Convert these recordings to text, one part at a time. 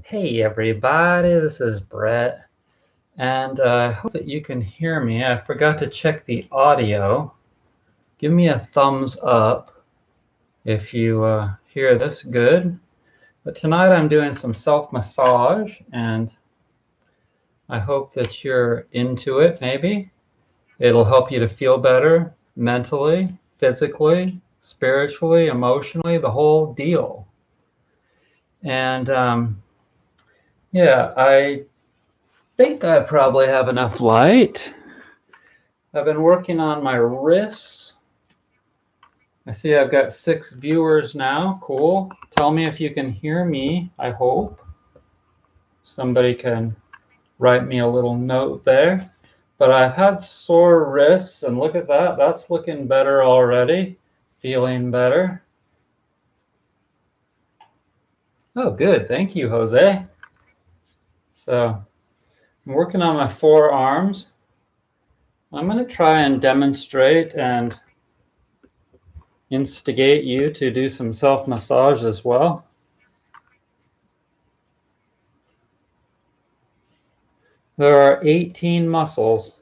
Hey everybody, this is Brett, and I hope that you can hear me. I forgot to check the audio. Give me a thumbs up if you hear this good. But tonight I'm doing some self-massage, and I hope that you're into it, maybe. It'll help you to feel better mentally, physically, spiritually, emotionally, the whole deal. And yeah, I think I probably have enough light. I've been working on my wrists. I see I've got 6 viewers now. Cool. Tell me if you can hear me, I hope. Somebody can write me a little note there. But I've had sore wrists, and look at that. That's looking better already. Feeling better. Oh, good. Thank you, Jose. So I'm working on my forearms. I'm going to try and demonstrate and instigate you to do some self-massage as well. There are 18 muscles,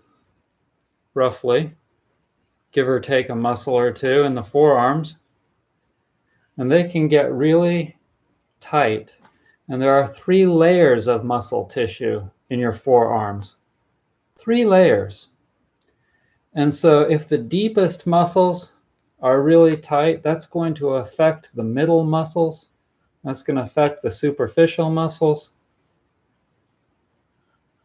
roughly, give or take a muscle or two in the forearms, and they can get really tight. And there are 3 layers of muscle tissue in your forearms. 3 layers. And so if the deepest muscles are really tight, that's going to affect the middle muscles. That's going to affect the superficial muscles.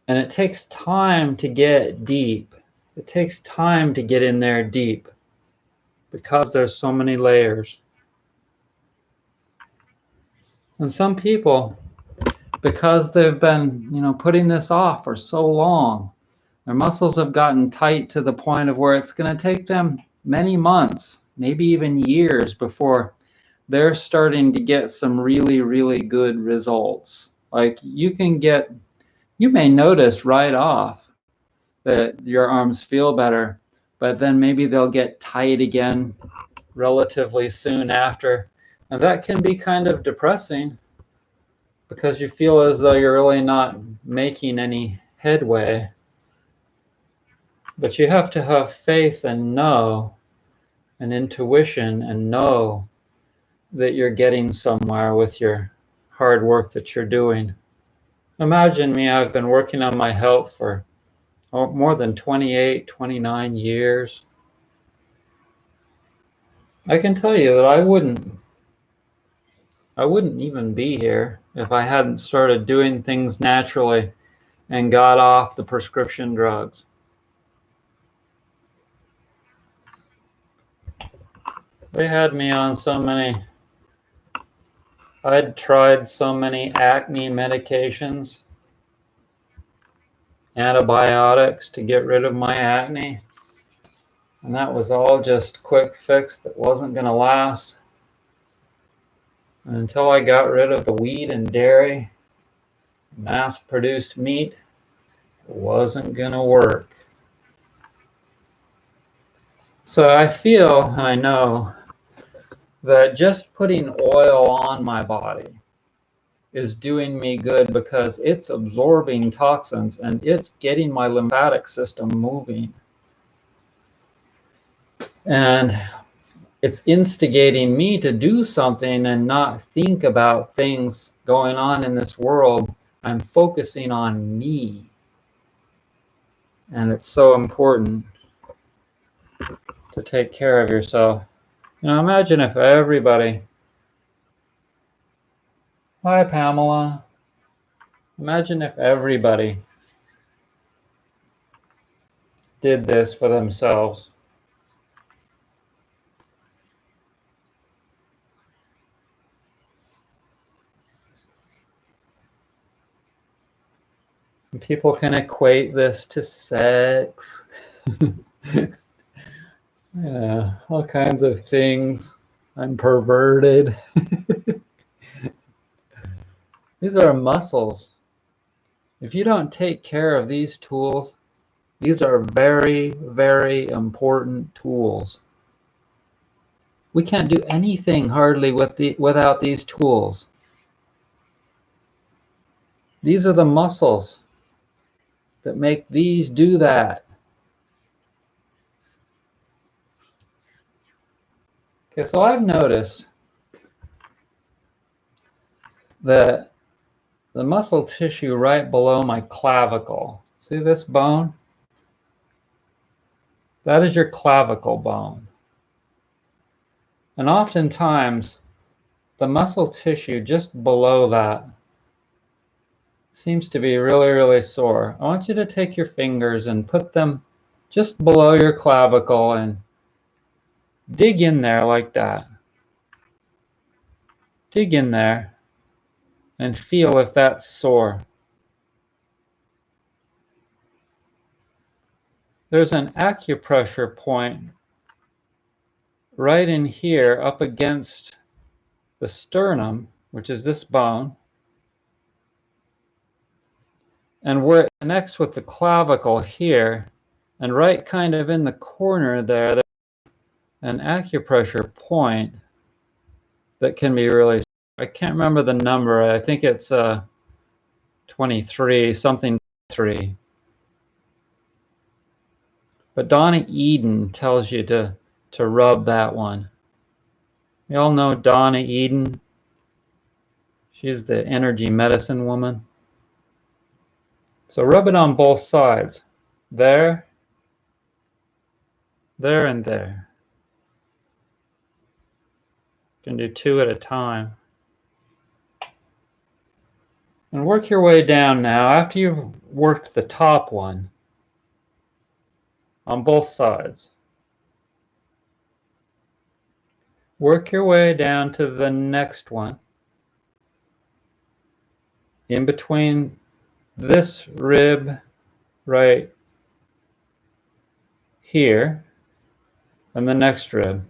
And it takes time to get deep. It takes time to get in there deep because there's so many layers. And some people, because they've been, putting this off for so long, their muscles have gotten tight to the point of where it's going to take them many months, maybe even years before they're starting to get some really, really good results. Like you may notice right off that your arms feel better, but then maybe they'll get tight again relatively soon after. And that can be kind of depressing because you feel as though you're really not making any headway. But you have to have faith and know, and intuition and know that you're getting somewhere with your hard work that you're doing. Imagine me, I've been working on my health for more than 28, 29 years. I can tell you that I wouldn't even be here if I hadn't started doing things naturally and got off the prescription drugs. They had me on I'd tried so many acne medications, antibiotics to get rid of my acne. And that was all just quick fix that wasn't going to last. And until I got rid of the wheat and dairy, mass-produced meat, it wasn't going to work. So I feel, and I know, that just putting oil on my body is doing me good because it's absorbing toxins and it's getting my lymphatic system moving. And it's instigating me to do something and not think about things going on in this world. I'm focusing on me. And it's so important to take care of yourself. Imagine if everybody... Hi, Pamela. Imagine if everybody did this for themselves. And people can equate this to sex. Yeah, all kinds of things. I'm perverted. These are muscles. If you don't take care of these tools, these are very, very important tools. We can't do anything hardly without these tools. These are the muscles that make these do that. Okay, so I've noticed that the muscle tissue right below my clavicle, see this bone? That is your clavicle bone. And oftentimes, the muscle tissue just below that seems to be really, really sore. I want you to take your fingers and put them just below your clavicle and dig in there like that. Dig in there and feel if that's sore. There's an acupressure point right in here up against the sternum, which is this bone, and where it connects with the clavicle here, and right kind of in the corner there, there's an acupressure point that can be really, I can't remember the number, I think it's 23, something 3. But Donna Eden tells you to rub that one. You all know Donna Eden? She's the energy medicine woman. So rub it on both sides. There, there, and there. You can do 2 at a time. And work your way down now. After you've worked the top one on both sides, work your way down to the next one. In between this rib right here and the next rib.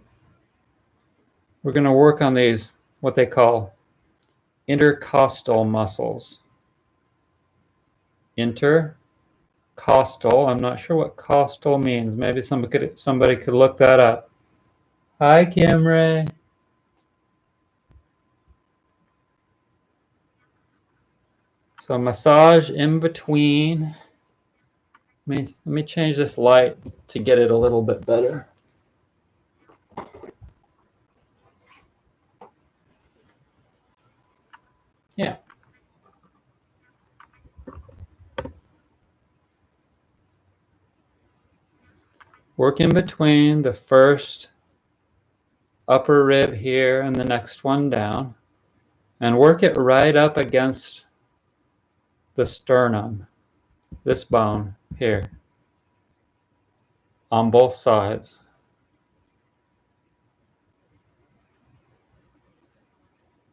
We're going to work on these, what they call intercostal muscles. Intercostal, I'm not sure what costal means. Maybe somebody could look that up. Hi, Kim Ray. So massage in between. Let me change this light to get it a little bit better. Yeah. Work in between the first upper rib here and the next one down, and work it right up against the sternum, this bone here, on both sides.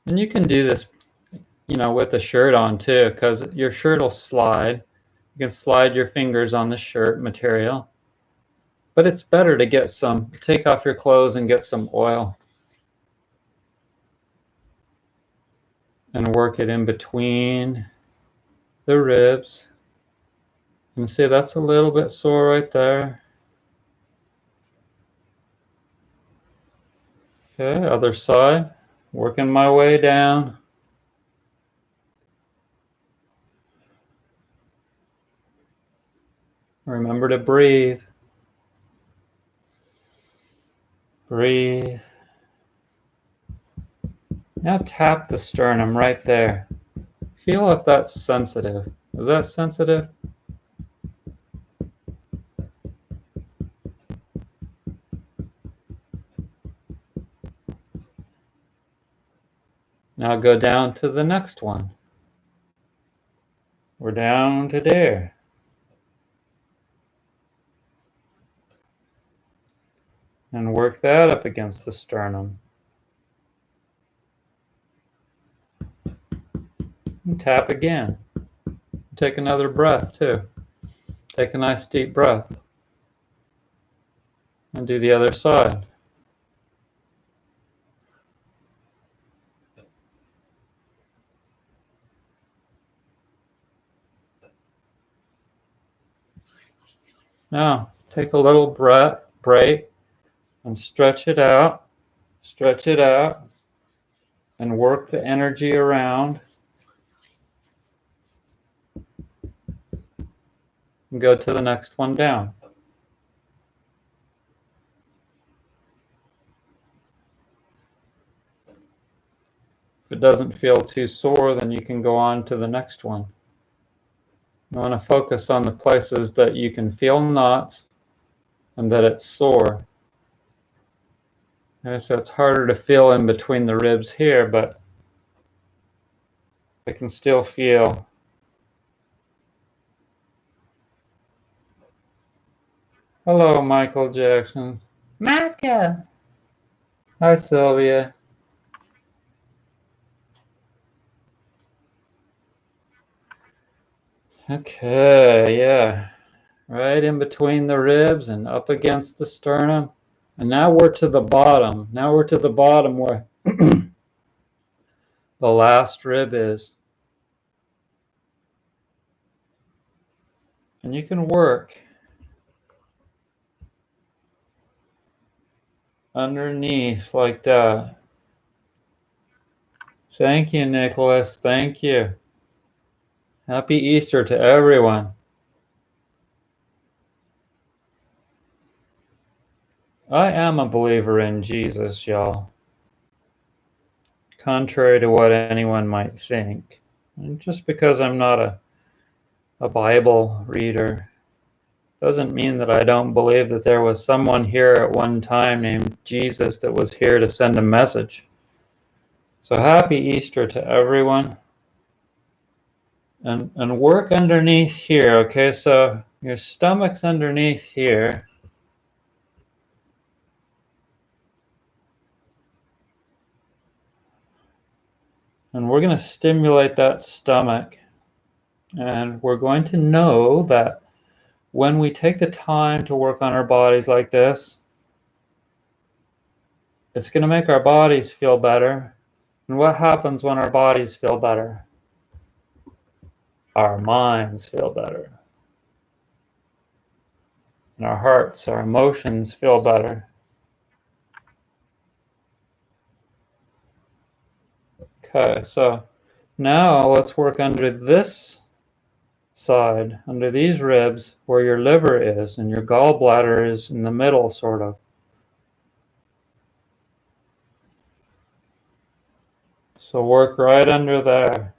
And you can do this, with the shirt on too, because your shirt will slide. You can slide your fingers on the shirt material. But it's better to take off your clothes and get some oil. And work it in between the ribs. And see, that's a little bit sore right there. Okay, other side. Working my way down. Remember to breathe. Breathe. Now tap the sternum right there. Feel if that's sensitive. Is that sensitive? Now go down to the next one. We're down to there. And work that up against the sternum. And tap again. Take another breath too. Take a nice deep breath. And do the other side. Now, take a little break and stretch it out, and work the energy around and go to the next one down. If it doesn't feel too sore, then you can go on to the next one. You want to focus on the places that you can feel knots and that it's sore. Okay, so it's harder to feel in between the ribs here, but I can still feel. Hello, Michael Jackson. Michael! Hi, Sylvia. Okay, yeah. Right in between the ribs and up against the sternum. And now we're to the bottom. Now we're to the bottom where the last rib is. And you can work underneath like that. Thank you, Nicholas. Thank you. Happy Easter to everyone. I am a believer in Jesus, y'all. Contrary to what anyone might think. And just because I'm not a Bible reader doesn't mean that I don't believe that there was someone here at one time named Jesus that was here to send a message. So happy Easter to everyone. And work underneath here, okay? So your stomach's underneath here. And we're going to stimulate that stomach. And we're going to know that when we take the time to work on our bodies like this, it's going to make our bodies feel better. And what happens when our bodies feel better? Our minds feel better. And our hearts, our emotions feel better. Okay, so now let's work under this side, under these ribs where your liver is and your gallbladder is in the middle, sort of. So work right under there.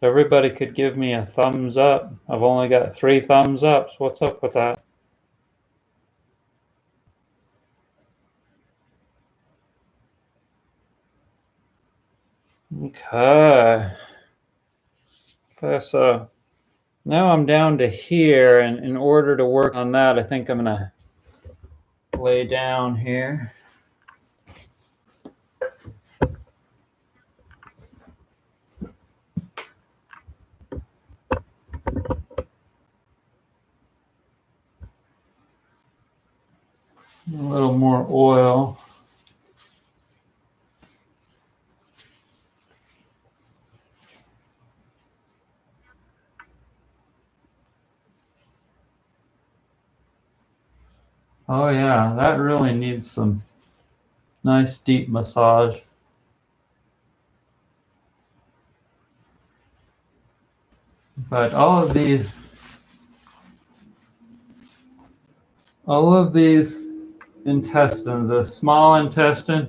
Everybody could give me a thumbs up. I've only got 3 thumbs ups. What's up with that? Okay. Okay, so now I'm down to here, and in order to work on that, I think I'm going to lay down here. A little more oil. Oh yeah, that really needs some nice deep massage. But all of these intestines, the small intestine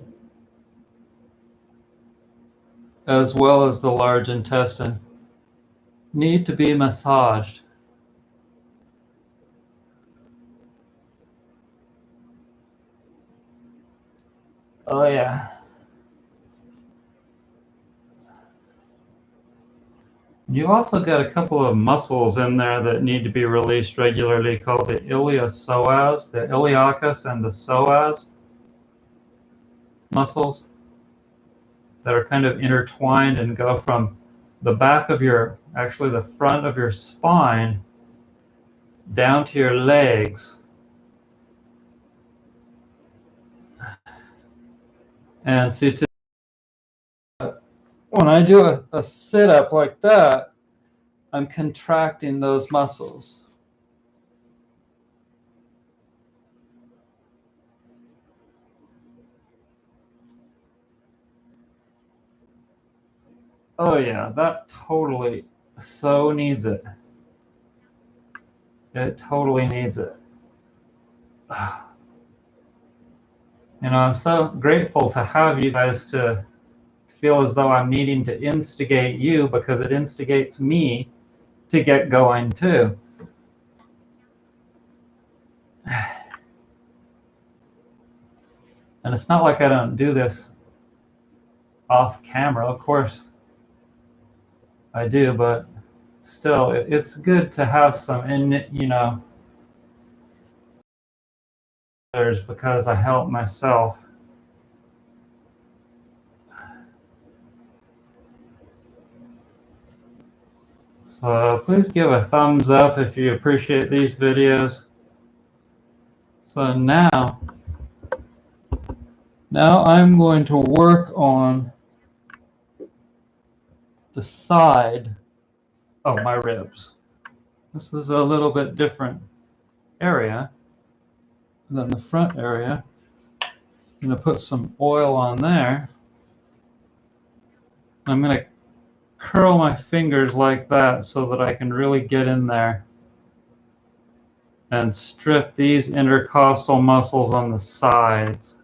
as well as the large intestine, need to be massaged. Oh yeah. You've also got a couple of muscles in there that need to be released regularly called the iliopsoas, the iliacus and the psoas muscles that are kind of intertwined and go from the back of actually the front of your spine down to your legs. And see, when I do a sit-up like that, I'm contracting those muscles. Oh yeah, that totally so needs it. It totally needs it. You know, I'm so grateful to have you guys to feel as though I'm needing to instigate you, because it instigates me to get going too. And it's not like I don't do this off camera. Of course I do, but still, it's good to have some you know, because I help myself. So please give a thumbs up if you appreciate these videos. So now I'm going to work on the side of my ribs. This is a little bit different area than the front area. I'm going to put some oil on there. I'm going to curl my fingers like that so that I can really get in there and strip these intercostal muscles on the sides.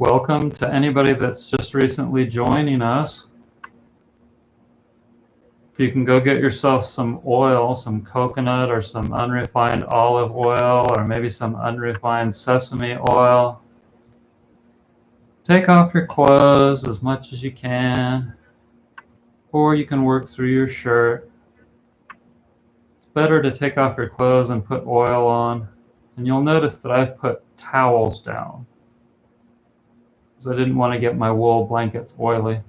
Welcome to anybody that's just recently joining us. If you can go get yourself some oil, some coconut or some unrefined olive oil, or maybe some unrefined sesame oil. Take off your clothes as much as you can, or you can work through your shirt. It's better to take off your clothes and put oil on. And you'll notice that I've put towels down, because I didn't want to get my wool blankets oily.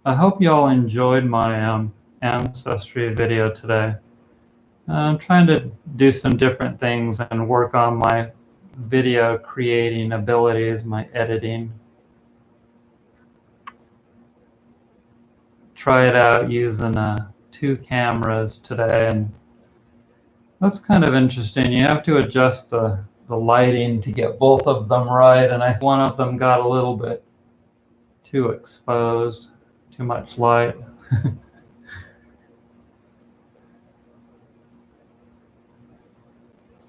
I hope you all enjoyed my ancestry video today. I'm trying to do some different things and work on my video creating abilities, my editing. Try it out using 2 cameras today, and that's kind of interesting. You have to adjust the lighting to get both of them right, and one of them got a little bit too exposed, too much light.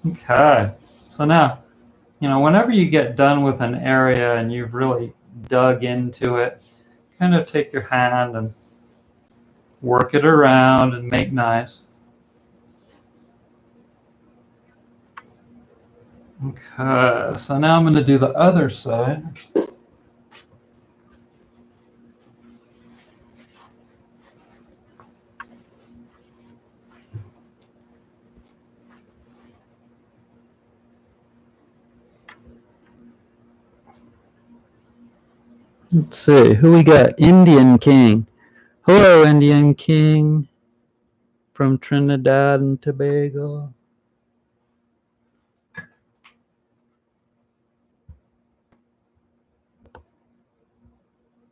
Okay, so now, you know, whenever you get done with an area and you've really dug into it, kind of take your hand and work it around and make nice. Okay, so now I'm going to do the other side. Let's see, who we got? Indian King. Hello, Indian King from Trinidad and Tobago.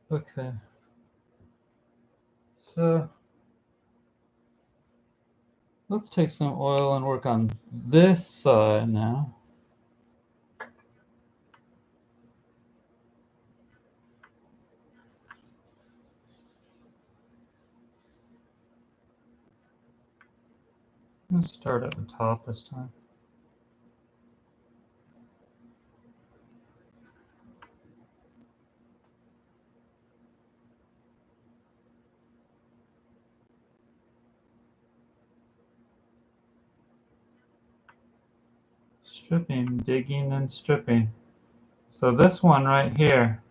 Okay. So let's take some oil and work on this side now. Let's start at the top this time. stripping, digging and stripping. So this one right here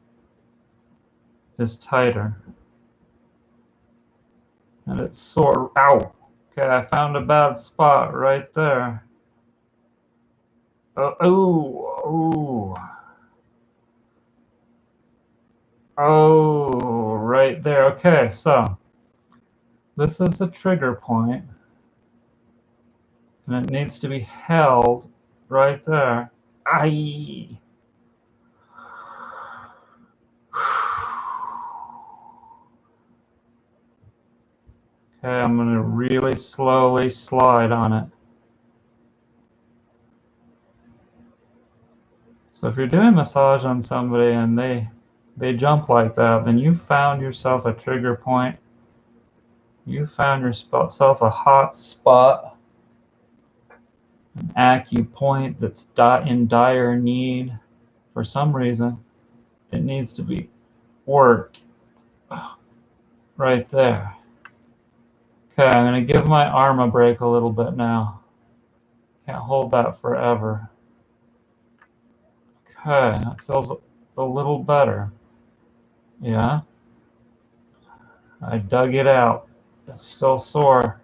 is tighter. And it's sore. Ow! Okay, I found a bad spot right there. Oh, right there. Okay, so this is the trigger point, and it needs to be held right there. Aye. Okay, I'm going to really slowly slide on it. So if you're doing massage on somebody and they jump like that, then you found yourself a trigger point. You found yourself a hot spot, an acupoint that's in dire need. For some reason, it needs to be worked right there. Okay, I'm going to give my arm a break a little bit now. Can't hold that forever. Okay, that feels a little better. Yeah, I dug it out. It's still sore,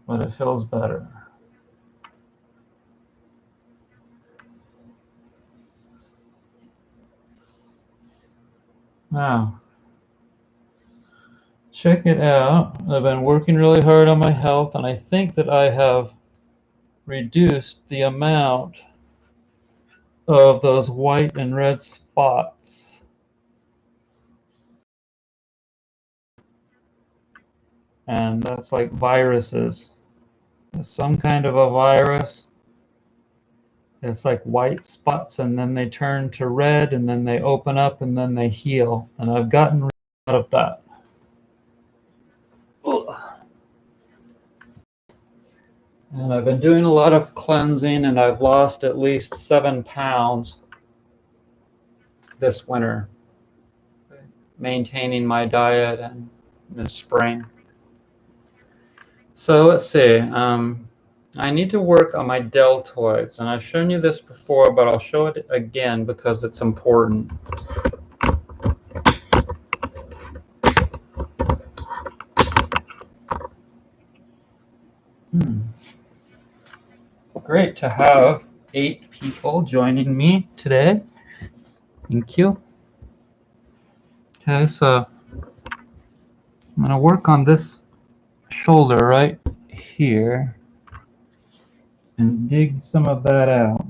but it feels better. Now, check it out. I've been working really hard on my health, and I think that I have reduced the amount of those white and red spots. And that's like viruses. It's some kind of a virus. It's like white spots, and then they turn to red, and then they open up, and then they heal. And I've gotten rid of that. And I've been doing a lot of cleansing, and I've lost at least 7 pounds this winter, maintaining my diet and this spring. So let's see. I need to work on my deltoids, and I've shown you this before, but I'll show it again because it's important. Great to have 8 people joining me today. Thank you. Okay, so I'm going to work on this shoulder right here and dig some of that out.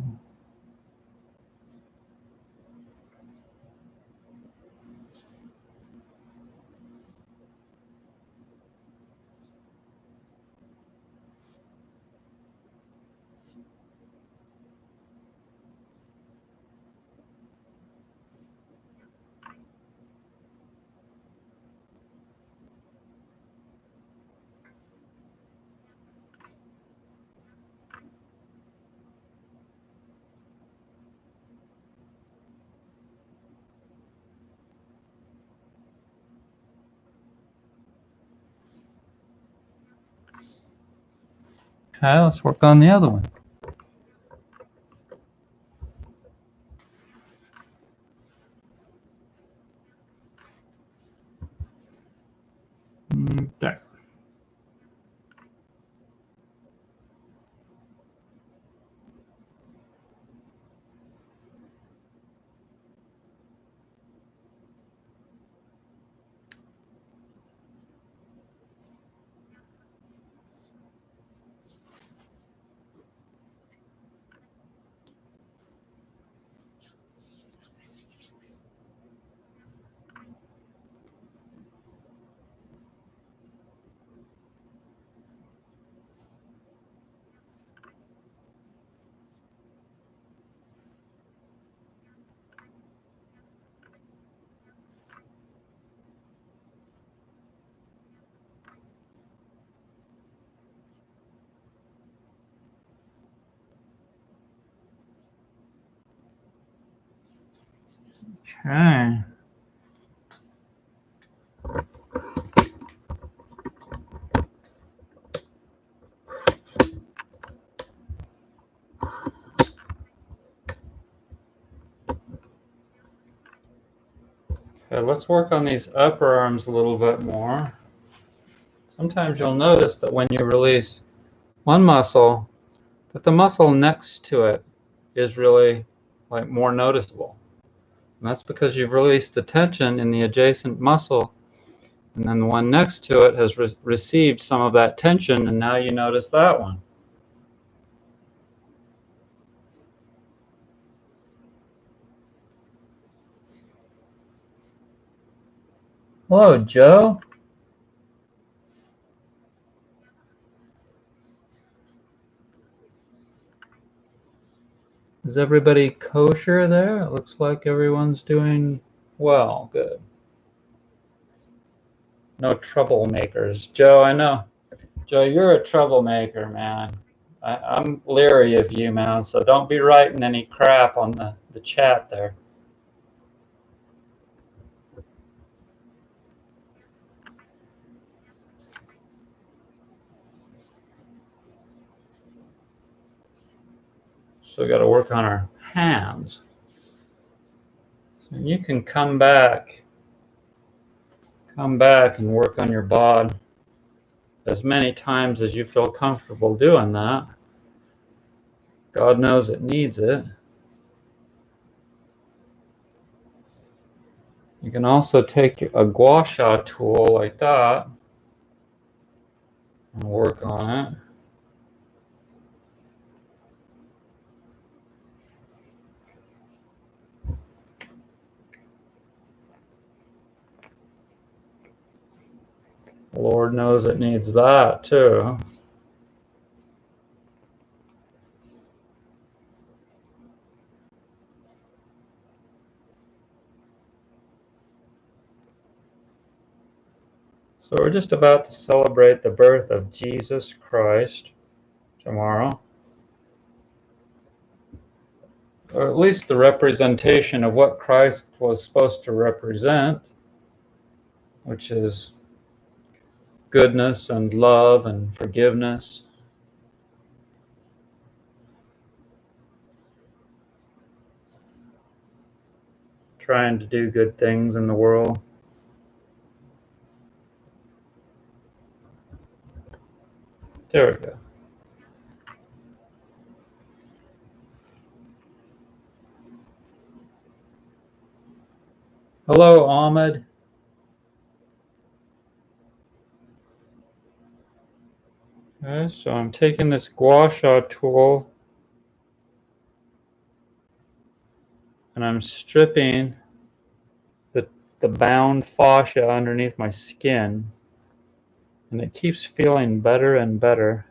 Okay, let's work on the other one. There. Okay. Okay, let's work on these upper arms a little bit more. Sometimes you'll notice that when you release one muscle, that the muscle next to it is really like more noticeable. And that's because you've released the tension in the adjacent muscle, and then the one next to it has received some of that tension, and now you notice that one. Hello, Joe. Is everybody kosher there? It looks like everyone's doing well. Good. No troublemakers. Joe, I know. Joe, you're a troublemaker, man. I'm leery of you, man, so don't be writing any crap on the chat there. So we got to work on our hands. So you can come back and work on your bod as many times as you feel comfortable doing that. God knows it needs it. You can also take a gua sha tool like that and work on it. Lord knows it needs that too. So we're just about to celebrate the birth of Jesus Christ tomorrow. Or at least the representation of what Christ was supposed to represent, which is goodness and love and forgiveness. Trying to do good things in the world. There we go. Hello, Ahmed. Okay, so I'm taking this gua sha tool and I'm stripping the bound fascia underneath my skin, and it keeps feeling better and better.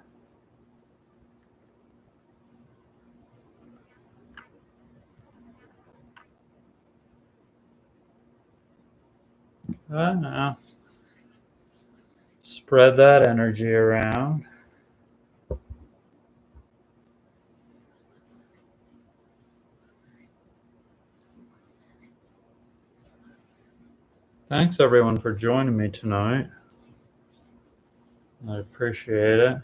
Now spread that energy around. Thanks everyone for joining me tonight. I appreciate it.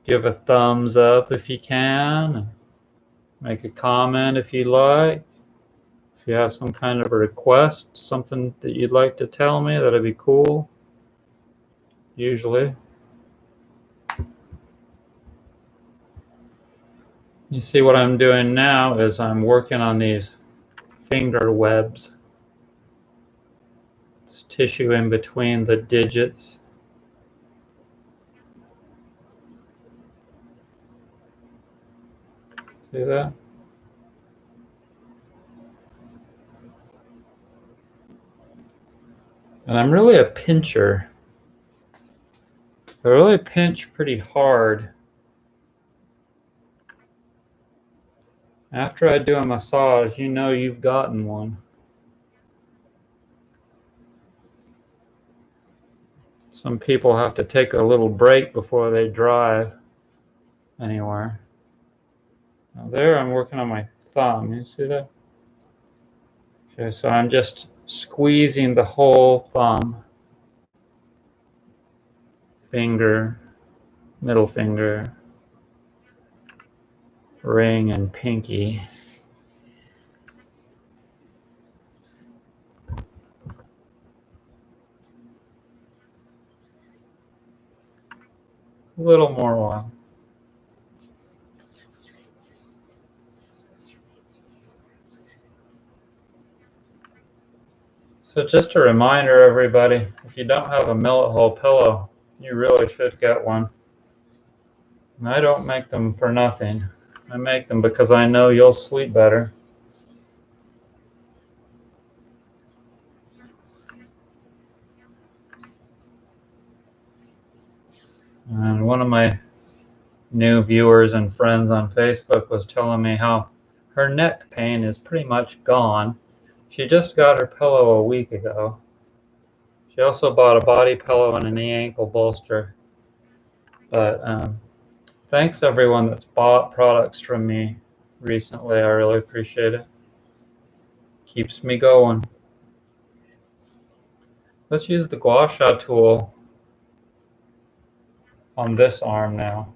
Give a thumbs up if you can. Make a comment if you like. If you have some kind of a request, something that you'd like to tell me, that'd be cool. Usually. You see what I'm doing now is I'm working on these finger webs. It's tissue in between the digits. See that? And I'm really a pincher. I really pinch pretty hard. After I do a massage, you know you've gotten one. Some people have to take a little break before they drive anywhere. Now there I'm working on my thumb. You see that? Okay, so I'm just squeezing the whole thumb, finger, middle finger. ring and pinky. A little more oil. So just a reminder, everybody, if you don't have a millet hole pillow, you really should get one. And I don't make them for nothing. I make them because I know you'll sleep better. And one of my new viewers and friends on Facebook was telling me how her neck pain is pretty much gone. She just got her pillow a week ago. She also bought a body pillow and a knee ankle bolster. But thanks everyone that's bought products from me recently. I really appreciate it. Keeps me going. Let's use the gua sha tool on this arm now.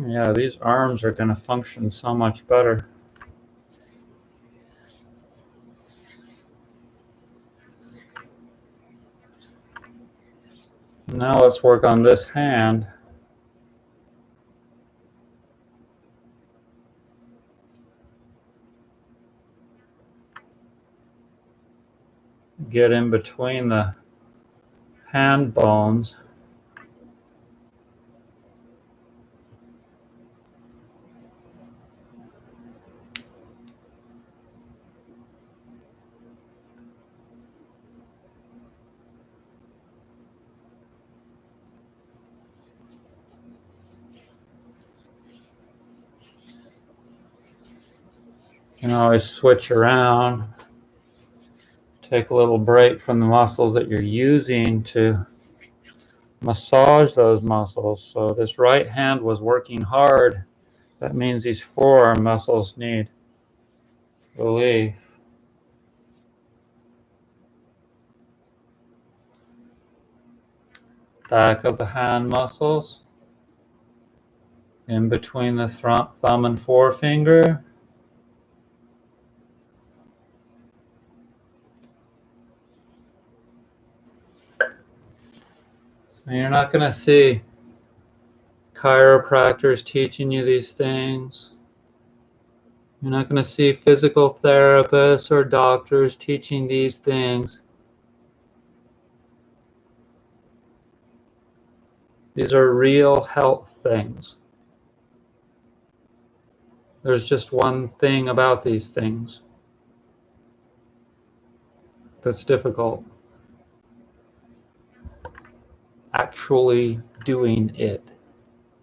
Yeah, these arms are going to function so much better. Now let's work on this hand. Get in between the hand bones. You can always switch around. Take a little break from the muscles that you're using to massage those muscles. So this right hand was working hard. That means these forearm muscles need relief. Back of the hand muscles. In between the thumb and forefinger. And you're not going to see chiropractors teaching you these things. You're not going to see physical therapists or doctors teaching these things. These are real health things. There's just one thing about these things that's difficult. Actually doing it.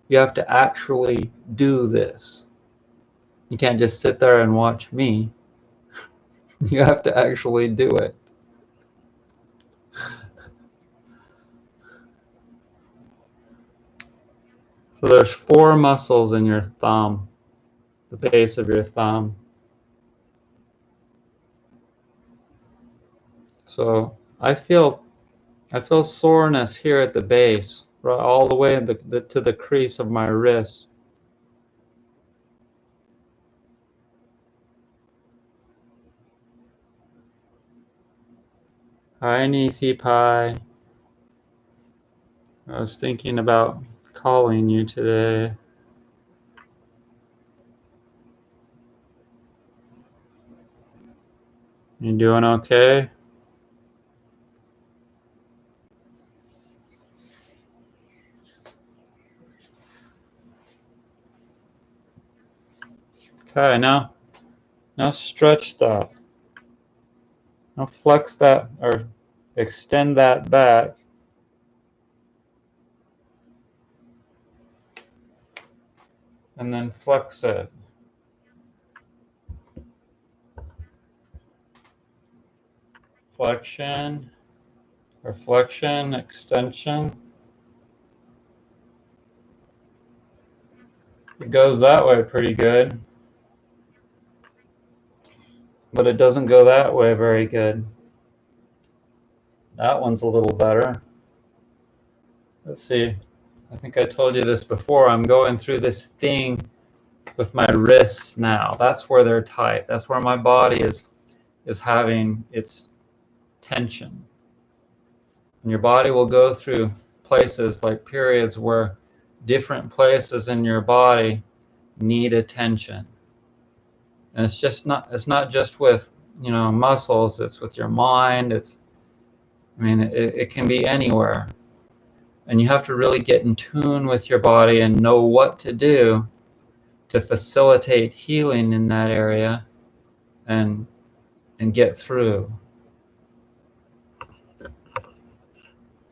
You have to actually do this. You can't just sit there and watch me. You have to actually do it. So there's 4 muscles in your thumb, the base of your thumb. So I feel soreness here at the base, right all the way to the crease of my wrist. Hi, Nisi Pie. I was thinking about calling you today. You doing okay? Okay, now stretch that. Now flex that or extend that back. And then flex it. Flexion, reflection, extension. It goes that way pretty good. But it doesn't go that way very good. That one's a little better. Let's see. I think I told you this before. I'm going through this thing with my wrists now. That's where they're tight. That's where my body is having its tension. And your body will go through places like periods where different places in your body need attention. And it's not just with, you know, muscles, it's with your mind. It can be anywhere. And you have to really get in tune with your body and know what to do to facilitate healing in that area and get through.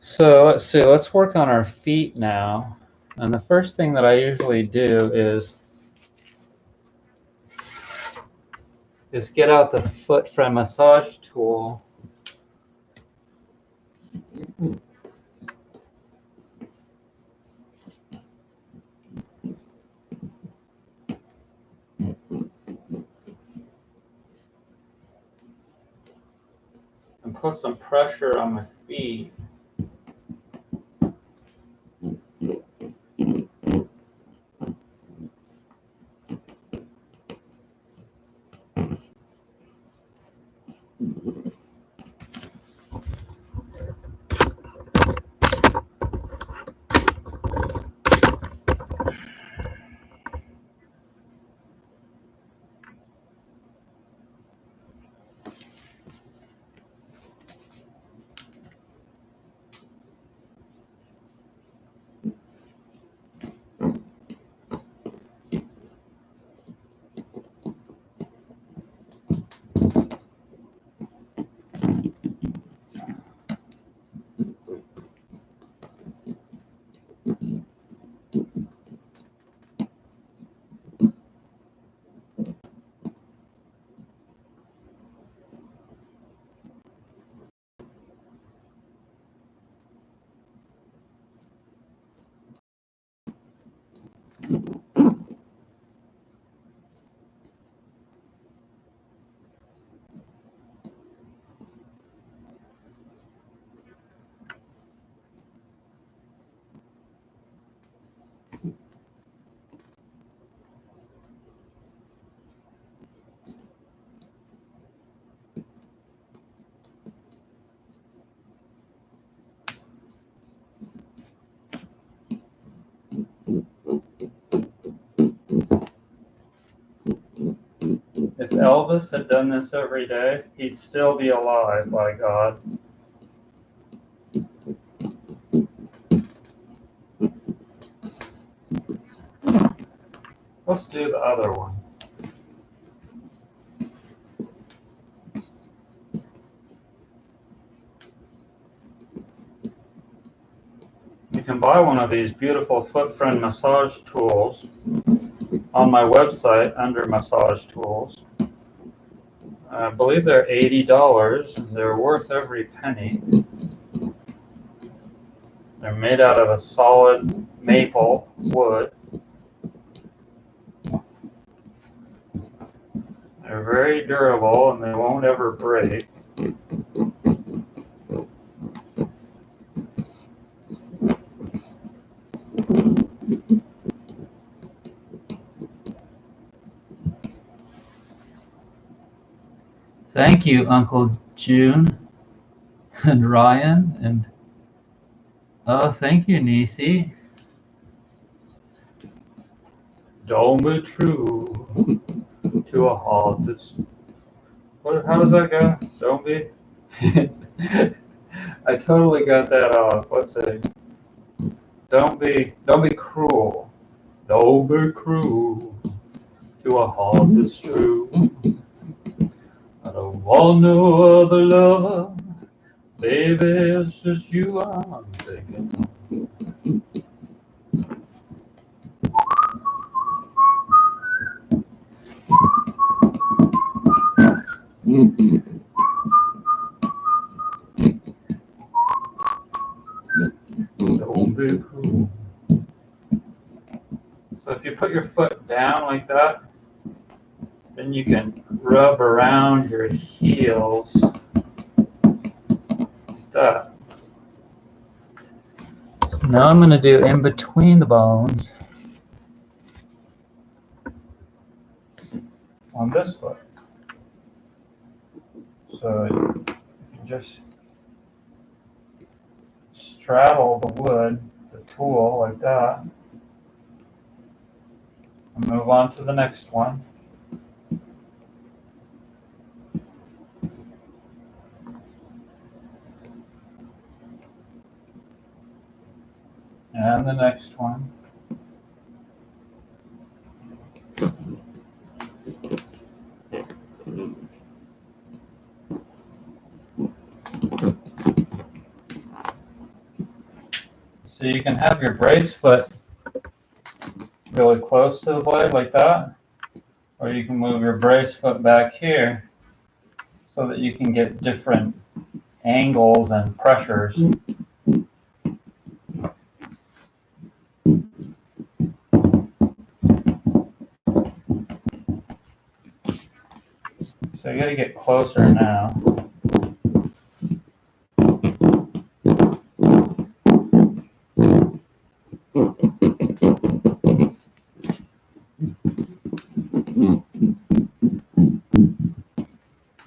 So let's see, let's work on our feet now. And the first thing that I usually do is get out the foot friend massage tool. And put some pressure on my feet. If Elvis had done this every day, he'd still be alive, by God. Let's do the other one. You can buy one of these beautiful foot friend massage tools on my website under massage tools. I believe they're $80 and they're worth every penny. They're made out of a solid maple wood. They're very durable and they won't ever break. Thank you, Uncle June and Ryan, and oh, thank you, Nisi. Don't be true to a heart that's How does that go? Don't be. I totally got that off. Let's see. Don't be cruel. Don't be cruel to a heart that's true. I don't want no other lover. Baby, it's just you I'm thinking. Don't be cruel. So if you put your foot down like that, then you can rub around your heels like that. Now I'm going to do in between the bones on this foot. So you just straddle the wood, the tool, like that, and move on to the next one. And the next one. So you can have your brace foot really close to the blade like that, or you can move your brace foot back here so that you can get different angles and pressures. So you got to get closer now.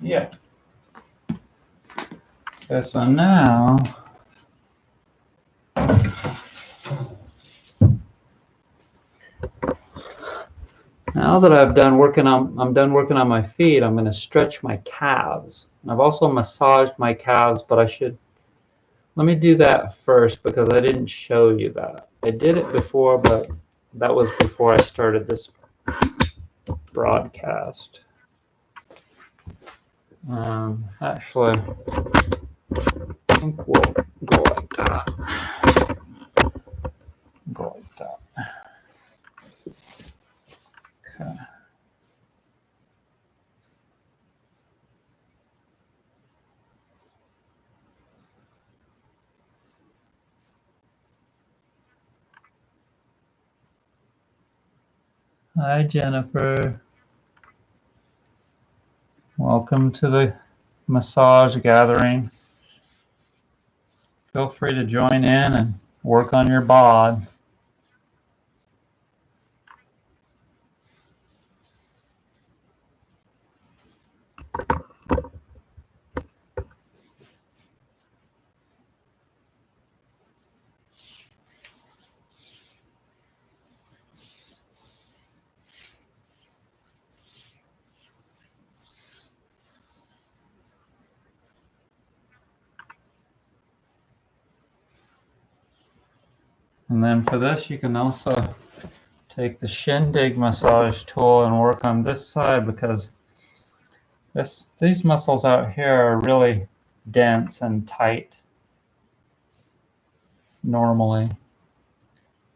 Yeah. Okay, so now that I'm done working on my feet, I'm going to stretch my calves. And I've also massaged my calves, but let me do that first because I didn't show you that. I did it before, but that was before I started this broadcast. Actually, I think we'll go like that. Go like that. Okay. Hi, Jennifer. Welcome to the massage gathering. Feel free to join in and work on your bod. And then for this, you can also take the Shindig massage tool and work on this side because these muscles out here are really dense and tight normally.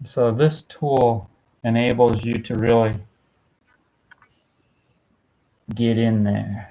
So this tool enables you to really get in there.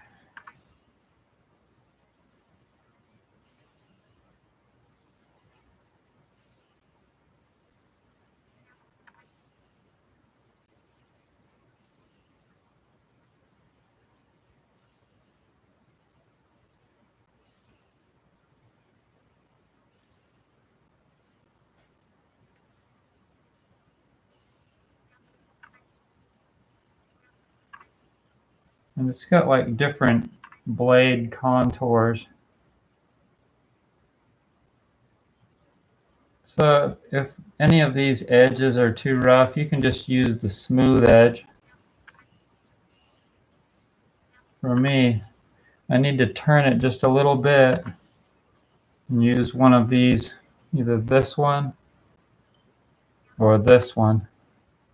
And it's got like different blade contours. So if any of these edges are too rough, you can just use the smooth edge. For me, I need to turn it just a little bit and use one of these, either this one or this one.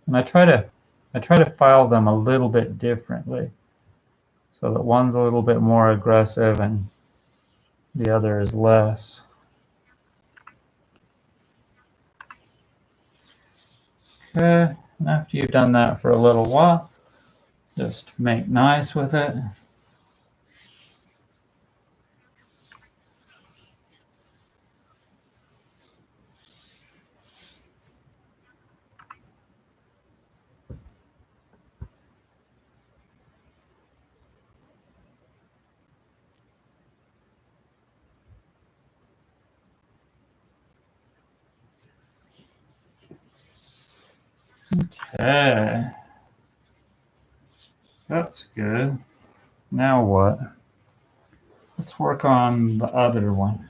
And I try to file them a little bit differently so that one's a little bit more aggressive and the other is less. Okay, and after you've done that for a little while, just make nice with it. Okay, that's good. Now what? Let's work on the other one.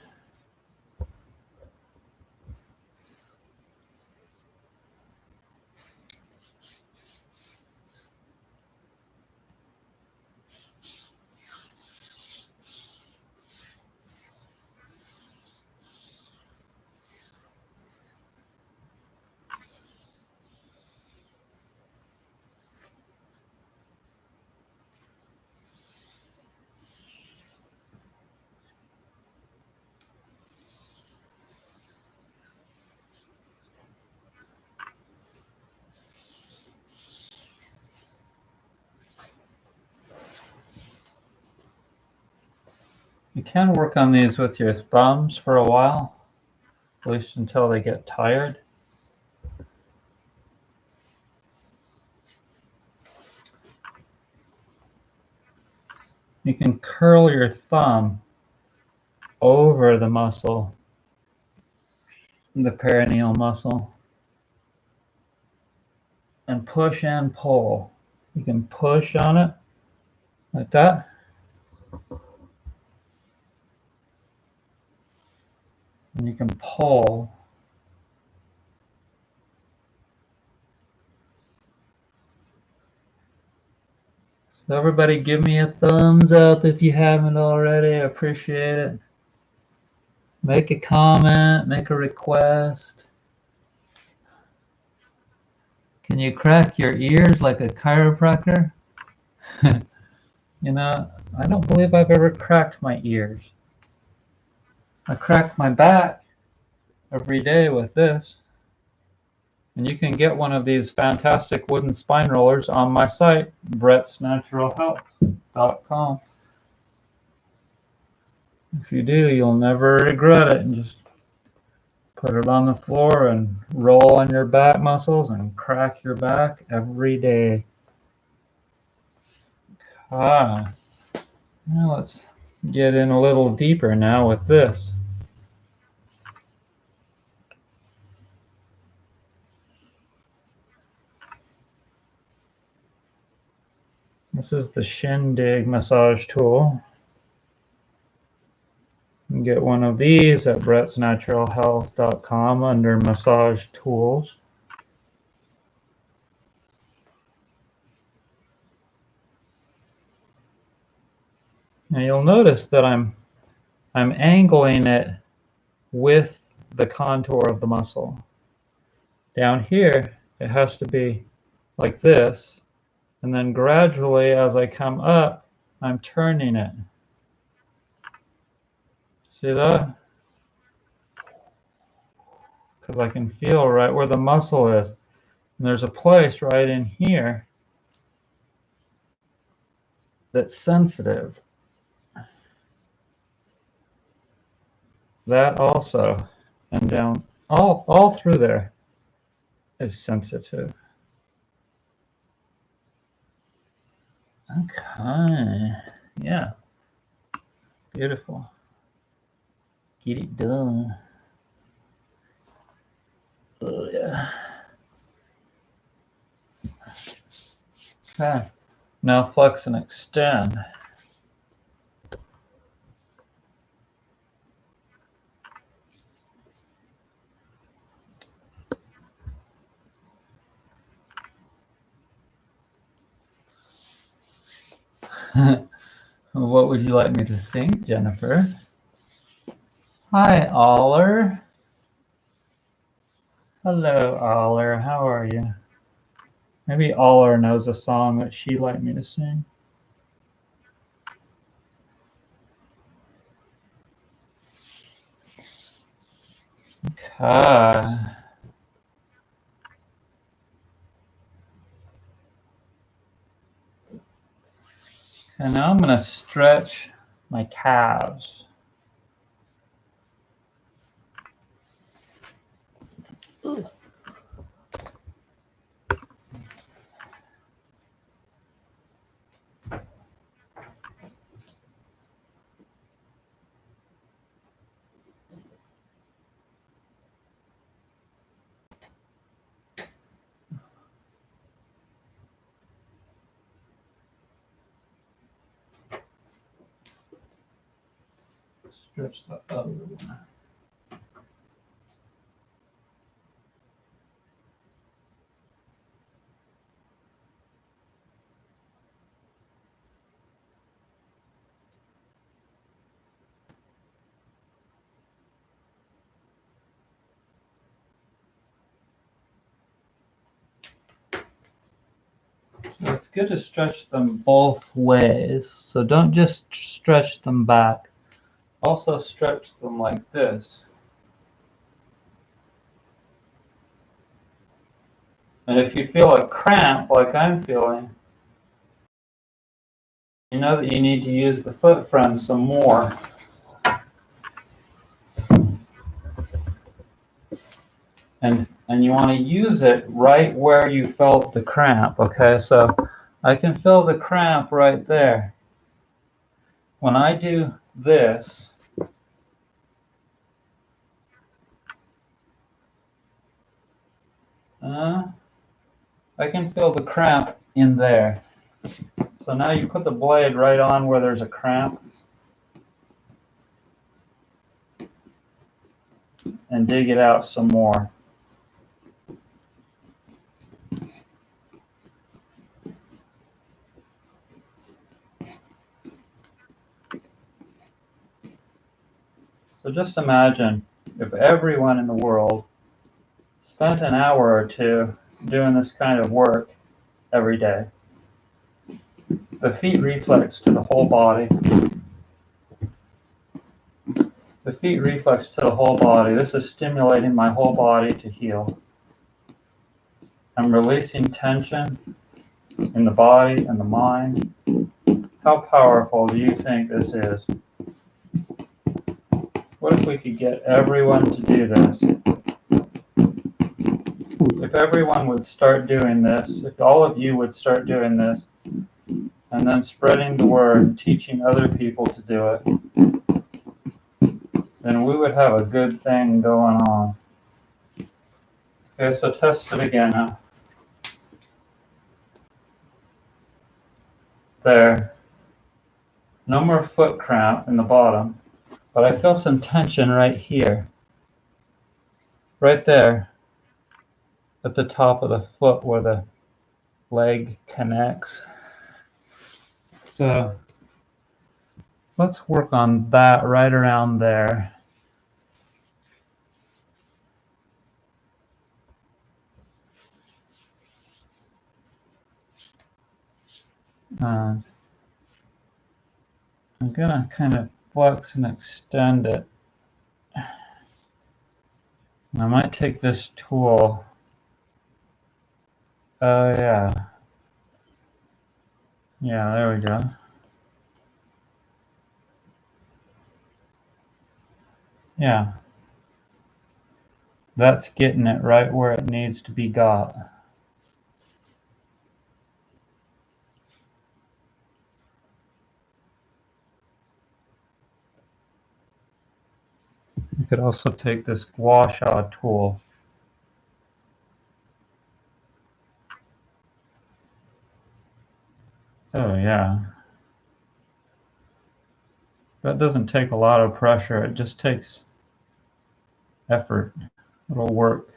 You can work on these with your thumbs for a while, at least until they get tired. You can curl your thumb over the muscle, the perineal muscle, and push and pull. You can push on it like that. And you can pull. So everybody give me a thumbs up if you haven't already. I appreciate it. Make a comment, make a request. Can you crack your ears like a chiropractor? You know, I don't believe I've ever cracked my ears. I crack my back every day with this. And you can get one of these fantastic wooden spine rollers on my site, brettsnaturalhealth.com. If you do, you'll never regret it. And just put it on the floor and roll on your back muscles and crack your back every day. Now let's get in a little deeper now with this. This is the Shindig massage tool. You can get one of these at brettsnaturalhealth.com under massage tools. Now you'll notice that I'm angling it with the contour of the muscle. Down here, it has to be like this, and then gradually as I come up, I'm turning it. See that? Because I can feel right where the muscle is. And there's a place right in here that's sensitive. That also, and down all through there is sensitive. Okay, yeah, beautiful. Get it done. Oh yeah. Okay, now flex and extend. What would you like me to sing, Jennifer? Hi, Aller. Hello, Aller. How are you? Maybe Aller knows a song that she'd like me to sing. Okay. And now I'm going to stretch my calves. Stretch the other one. So it's good to stretch them both ways. So don't just stretch them back. Also stretch them like this. And if you feel a cramp like I'm feeling, you know that you need to use the foot friend some more. And you want to use it right where you felt the cramp, okay? So I can feel the cramp right there. When I do this, I can feel the cramp in there. So now you put the blade right on where there's a cramp and dig it out some more. So just imagine if everyone in the world spent an hour or two doing this kind of work every day. The feet reflex to the whole body. The feet reflex to the whole body. This is stimulating my whole body to heal. I'm releasing tension in the body and the mind. How powerful do you think this is? What if we could get everyone to do this? If everyone would start doing this, if all of you would start doing this, and then spreading the word, teaching other people to do it, then we would have a good thing going on. Okay, so test it again now. There. No more foot cramp in the bottom, but I feel some tension right here. Right there at the top of the foot where the leg connects. So let's work on that right around there. And I'm gonna kind of flex and extend it. And I might take this tool. Oh yeah. Yeah, there we go. Yeah. That's getting it right where it needs to be got. You could also take this gua sha tool. Oh yeah. That doesn't take a lot of pressure, it just takes effort. It'll work.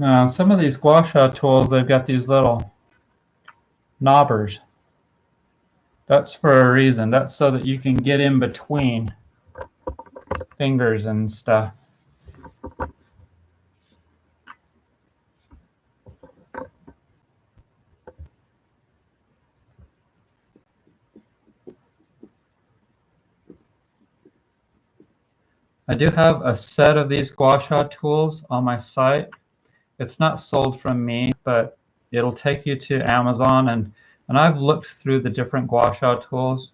Now, some of these gua sha tools, they've got these little knobbers. That's for a reason. That's so that you can get in between fingers and stuff. I do have a set of these gua sha tools on my site. It's not sold from me, but it'll take you to Amazon, and I've looked through the different gua sha tools,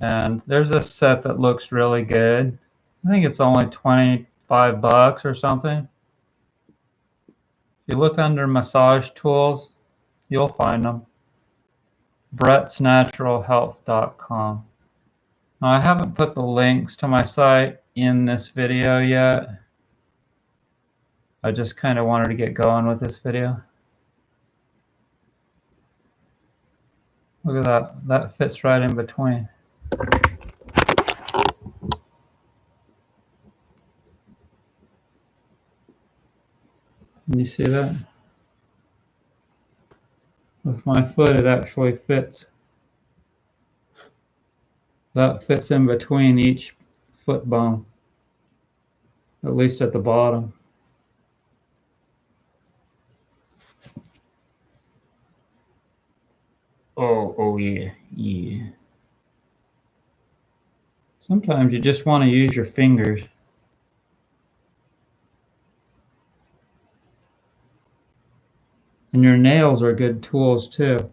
and there's a set that looks really good. I think it's only 25 bucks or something. If you look under massage tools, you'll find them. brettsnaturalhealth.com. Now, I haven't put the links to my site in this video yet. I just kind of wanted to get going with this video. Look at that. That fits right in between. Can you see that? With my foot, it actually fits. That fits in between each foot bone, at least at the bottom. Oh yeah, yeah. Sometimes you just want to use your fingers. And your nails are good tools too.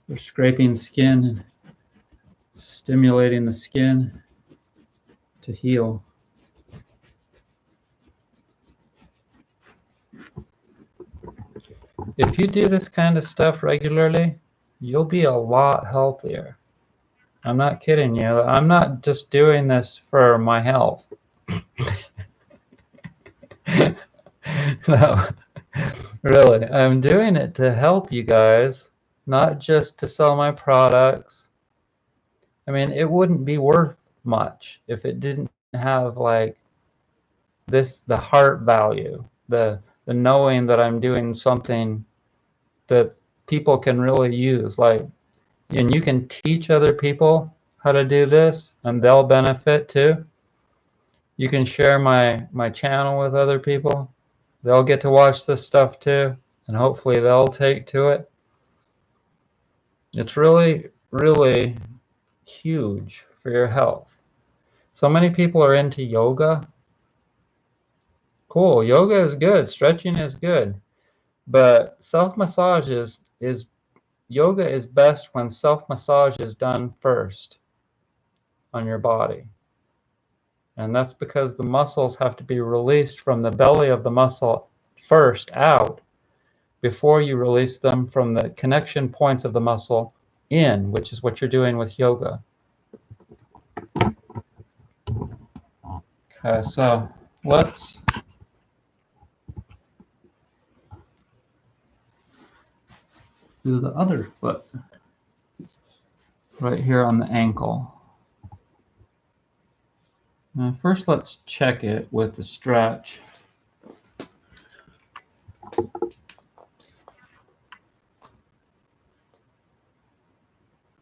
For scraping skin and stimulating the skin to heal. If you do this kind of stuff regularly, you'll be a lot healthier. I'm not kidding you. I'm not just doing this for my health. No, really. I'm doing it to help you guys, not just to sell my products. I mean, it wouldn't be worth much if it didn't have like this, the heart value, the knowing that I'm doing something that people can really use. Like, and you can teach other people how to do this and they'll benefit too. You can share my channel with other people. They'll get to watch this stuff too, and hopefully they'll take to it. It's really, really huge for your health. So many people are into yoga. Cool, yoga is good, stretching is good, but self-massage is yoga is best when self-massage is done first on your body. And that's because the muscles have to be released from the belly of the muscle first out before you release them from the connection points of the muscle in, which is what you're doing with yoga. Okay, so let's do the other foot right here on the ankle. Now first let's check it with the stretch.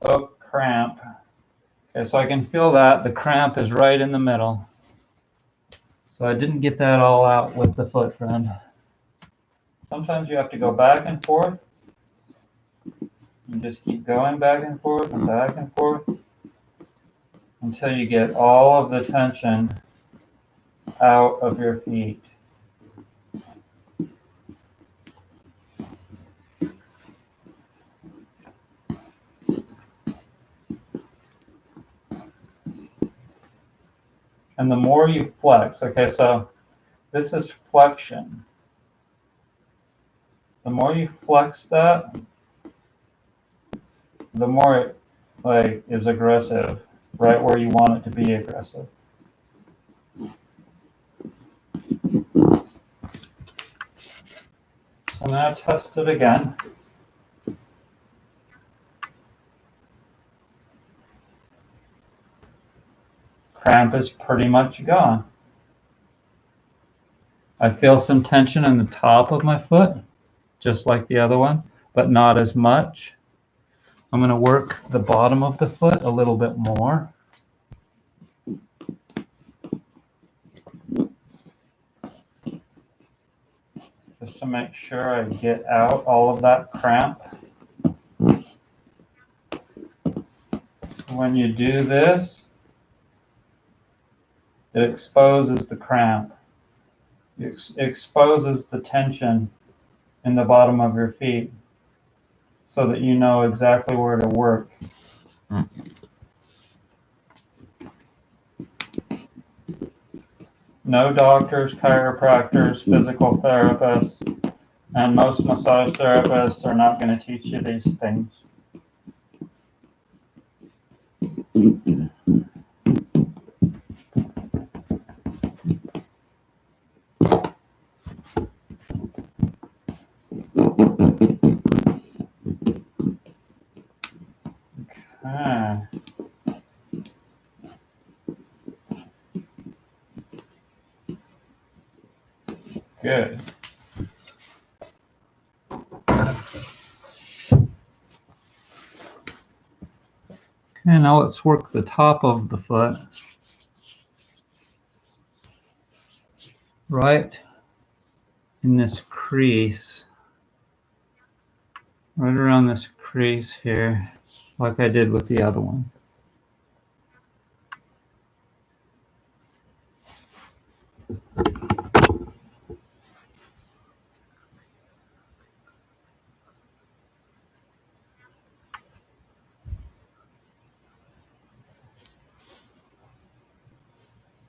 Oh, cramp. Okay, so I can feel that the cramp is right in the middle. So I didn't get that all out with the foot friend. Sometimes you have to go back and forth. You just keep going back and forth until you get all of the tension out of your feet. And the more you flex, okay, so this is flexion. The more you flex that, the more it like is aggressive, right where you want it to be aggressive. So now test it again. Cramp is pretty much gone. I feel some tension in the top of my foot, just like the other one, but not as much. I'm going to work the bottom of the foot a little bit more. Just to make sure I get out all of that cramp. When you do this, it exposes the cramp. It exposes the tension in the bottom of your feet so that you know exactly where to work. No doctors, chiropractors, physical therapists, and most massage therapists are not going to teach you these things. Okay. Good. Okay, now let's work the top of the foot. Right in this crease. Right around this crease here, like I did with the other one.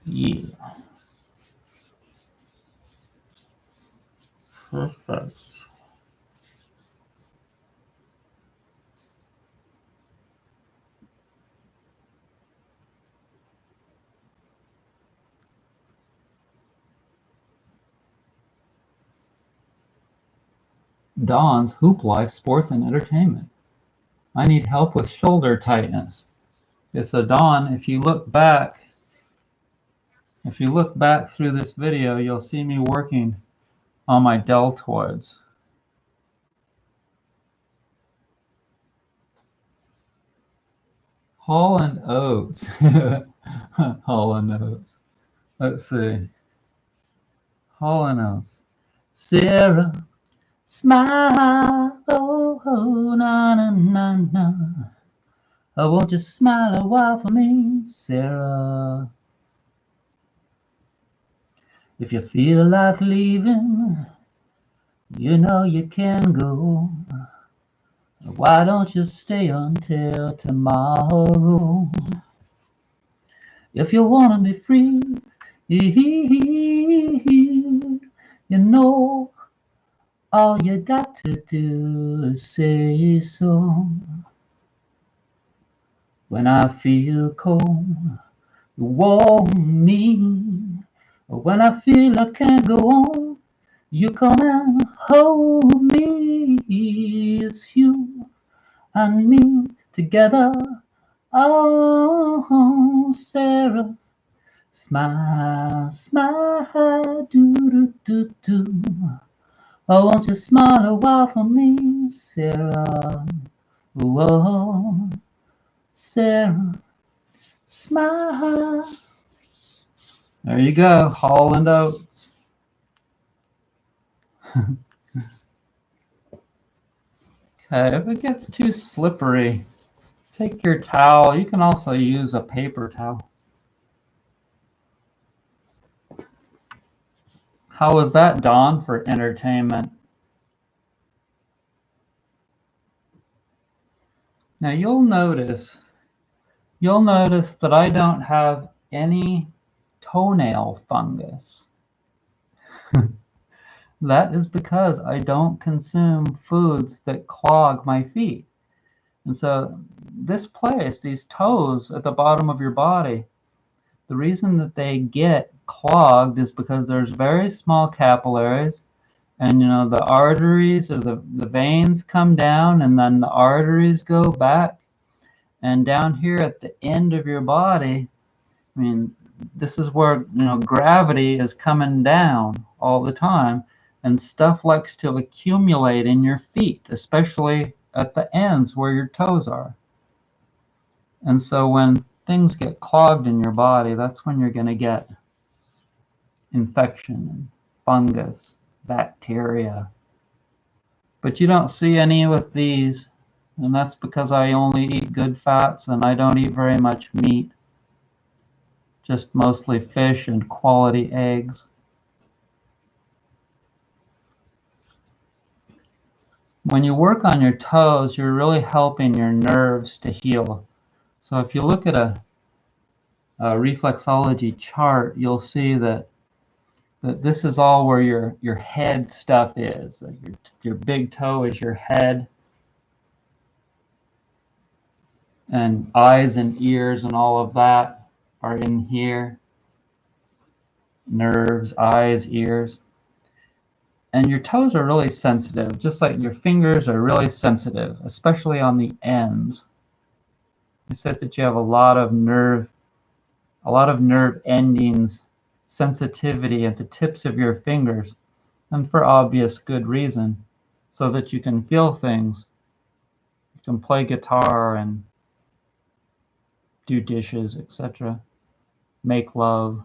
Yeah. Perfect. Don's Hoop Life Sports and Entertainment. I need help with shoulder tightness. Okay, so Don, if you look back through this video, you'll see me working on my deltoids. Hall and Oates. Hall and Oates. Let's see. Hall and Oates. Sarah, smile, oh, oh, na, na, na, na. Oh, won't you smile a while for me, Sarah? If you feel like leaving, you know you can go. Why don't you stay until tomorrow? If you want to be free, you know, all you got to do is say so. When I feel cold, you warm me. When I feel I can't go on, you come and hold me. It's you and me together. Oh, Sarah, smile, smile, do. Oh, won't you smile a while for me, Sarah? Whoa, Sarah, smile. There you go, Hall and Oates. Okay, if it gets too slippery, take your towel. You can also use a paper towel. How was that, Don, for entertainment? Now you'll notice that I don't have any toenail fungus. That is because I don't consume foods that clog my feet. And so this place, these toes at the bottom of your body, the reason that they get clogged is because there's very small capillaries, and the arteries or the veins come down, and then the arteries go back. And down here at the end of your body, I mean, this is where, you know, gravity is coming down all the time, and stuff likes to accumulate in your feet, especially at the ends where your toes are. And so when things get clogged in your body, that's when you're going to get infection and fungus, bacteria. But you don't see any with these, and that's because I only eat good fats and I don't eat very much meat, just mostly fish and quality eggs. When you work on your toes, you're really helping your nerves to heal. So if you look at a reflexology chart, you'll see that this is all where your head stuff is. Your big toe is your head, and eyes and ears and all of that are in here. Nerves, eyes, ears. And your toes are really sensitive, just like your fingers are really sensitive, especially on the ends. I said that you have a lot of nerve endings, sensitivity at the tips of your fingers, and for obvious good reason, so that you can feel things. You can play guitar and do dishes, etc. Make love.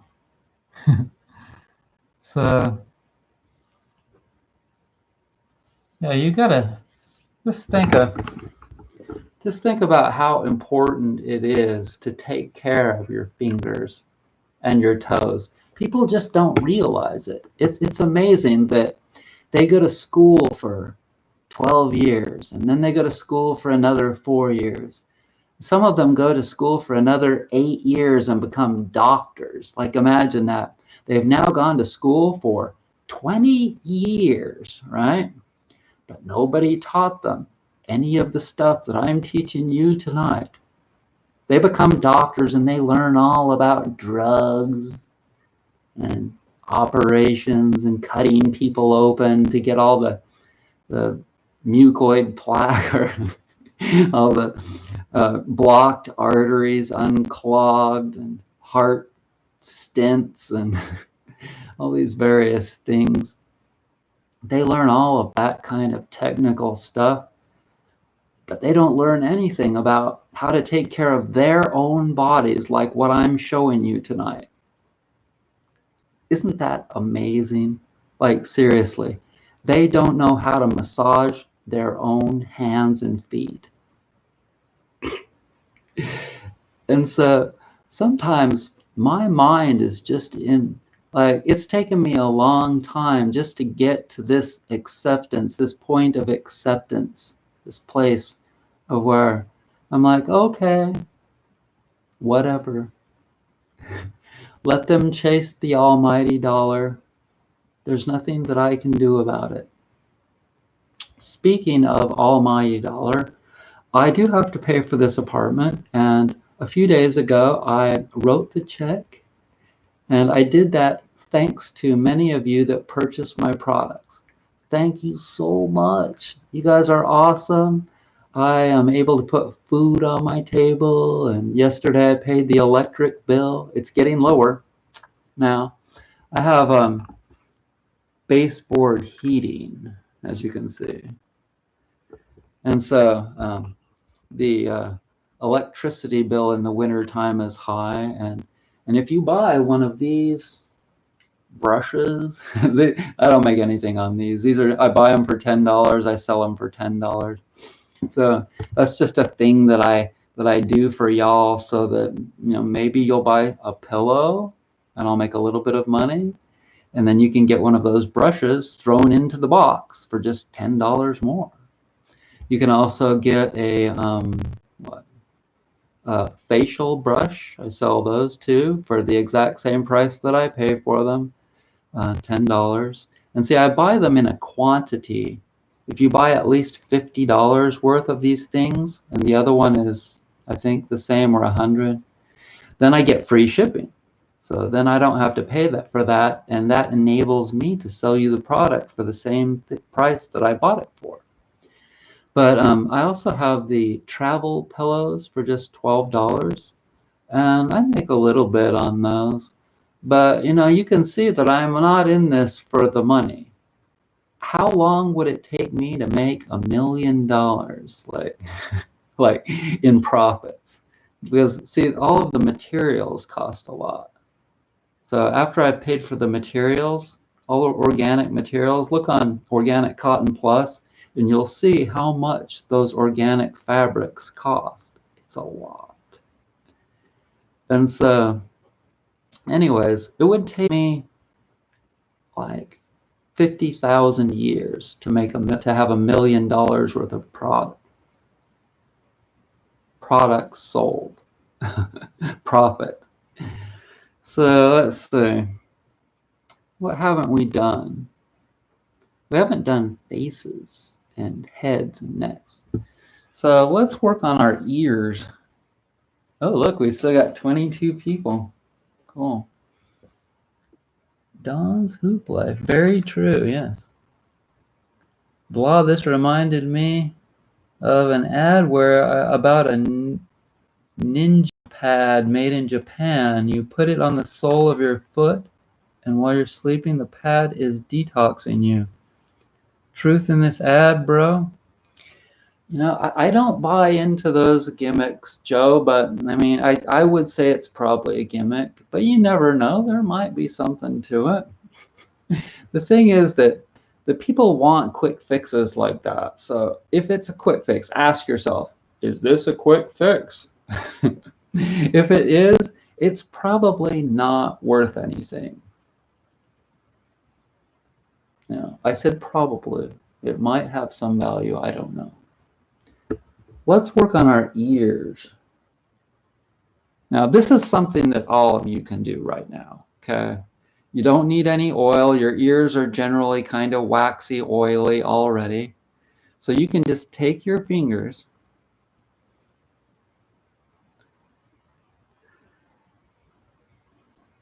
So yeah, you gotta just think about how important it is to take care of your fingers and your toes. People just don't realize it. It's amazing that they go to school for 12 years, and then they go to school for another 4 years. Some of them go to school for another 8 years and become doctors. Like, imagine that. They've now gone to school for 20 years, right? But nobody taught them any of the stuff that I'm teaching you tonight. They become doctors and they learn all about drugs and operations and cutting people open to get all the mucoid plaque or all the blocked arteries unclogged and heart stents and all these various things. They learn all of that kind of technical stuff, but they don't learn anything about how to take care of their own bodies like what I'm showing you tonight. Isn't that amazing? Like, seriously, they don't know how to massage their own hands and feet. And so sometimes my mind is just in, like, it's taken me a long time just to get to this acceptance, this point of acceptance, this place of where I'm like, okay, whatever. Let them chase the almighty dollar. There's nothing that I can do about it. Speaking of almighty dollar, I do have to pay for this apartment, and a few days ago I wrote the check, and I did that thanks to many of you that purchased my products. Thank you so much. You guys are awesome. I am able to put food on my table, and yesterday I paid the electric bill. It's getting lower now. I have baseboard heating, as you can see. And so the electricity bill in the winter time is high, and if you buy one of these brushes, I don't make anything on these. I buy them for $10. I sell them for $10. So that's just a thing that I do for y'all, so that, you know, maybe you'll buy a pillow and I'll make a little bit of money, and then you can get one of those brushes thrown into the box for just $10 more. You can also get a facial brush. I sell those too for the exact same price that I pay for them, $10. And see, I buy them in a quantity. If you buy at least $50 worth of these things, and the other one is, I think, the same or $100, then I get free shipping. So then I don't have to pay that for that, and that enables me to sell you the product for the same price that I bought it for. But I also have the travel pillows for just $12. And I make a little bit on those. But, you can see that I'm not in this for the money. How long would it take me to make $1 million, like in profits? Because, see, all of the materials cost a lot. So after I've paid for the materials, all the organic materials, look on Organic Cotton Plus, and you'll see how much those organic fabrics cost. It's a lot. And so, anyways, it would take me like 50,000 years to have $1 million worth of products sold, profit. So let's see. What haven't we done? We haven't done faces and heads and necks. So let's work on our ears. Oh, look, we still got 22 people. Cool. Don's Hoop Life. Very true, yes. Blah, this reminded me of an ad about a ninja pad made in Japan. You put it on the sole of your foot, and while you're sleeping, the pad is detoxing you. Truth in this ad, bro? I don't buy into those gimmicks, Joe, but I mean, I would say it's probably a gimmick, but you never know. There might be something to it. The thing is that the people want quick fixes like that. So if it's a quick fix, ask yourself, is this a quick fix? If it is, it's probably not worth anything. I said probably. It might have some value. I don't know. Let's work on our ears. Now, this is something that all of you can do right now, okay? You don't need any oil. Your ears are generally kind of waxy, oily already. So you can just take your fingers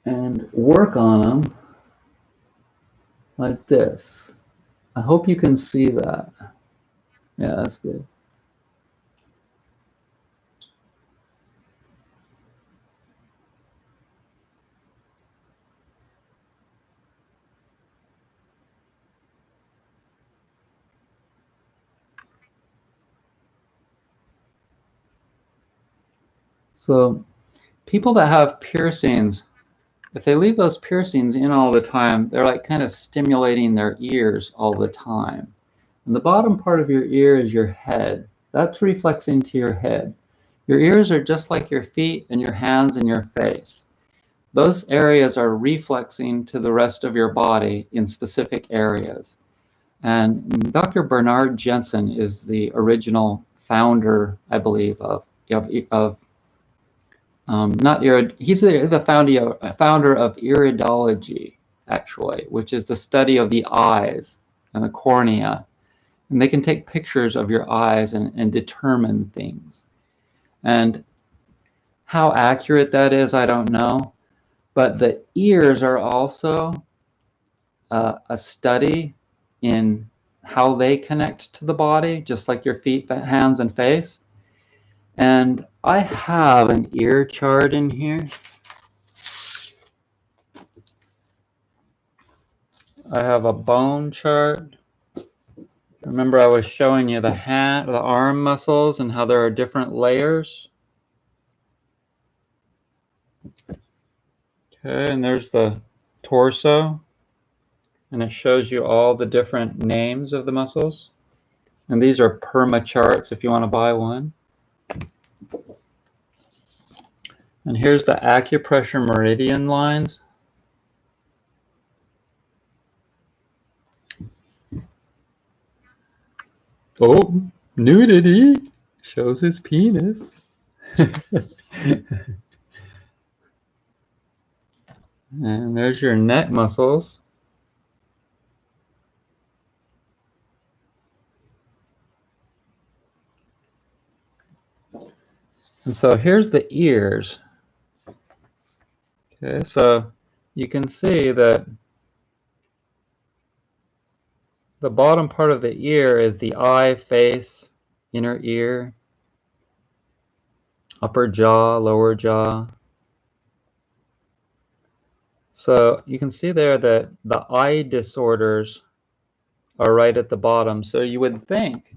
and work on them like this. I hope you can see that. Yeah, that's good. So people that have piercings, if they leave those piercings in all the time, they're like kind of stimulating their ears all the time. And the bottom part of your ear is your head. That's reflecting to your head. Your ears are just like your feet and your hands and your face. Those areas are reflexing to the rest of your body in specific areas. And Dr. Bernard Jensen is the original founder, I believe, he's the founder of iridology, actually, which is the study of the eyes and the cornea. And they can take pictures of your eyes and determine things. And how accurate that is, I don't know. But the ears are also a study in how they connect to the body, just like your feet, hands, and face. And I have an ear chart in here. I have a bone chart. Remember, I was showing you the arm muscles and how there are different layers. Okay, and there's the torso. And it shows you all the different names of the muscles. And these are perma charts if you want to buy one. And here's the acupressure meridian lines. Oh, nudity. Shows his penis. And there's your neck muscles. And so here's the ears. Okay, so you can see that the bottom part of the ear is the eye, face, inner ear. upper jaw, lower jaw. So you can see there that the eye disorders are right at the bottom. So you would think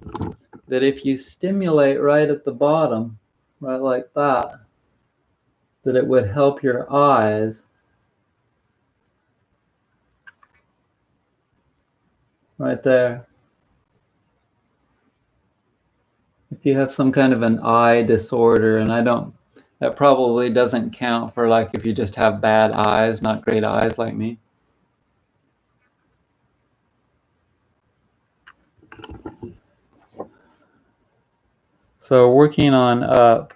that if you stimulate right at the bottom, right like that, that it would help your eyes. Right there. If you have some kind of an eye disorder, and that probably doesn't count for like if you just have bad eyes, not great eyes like me. So working on up,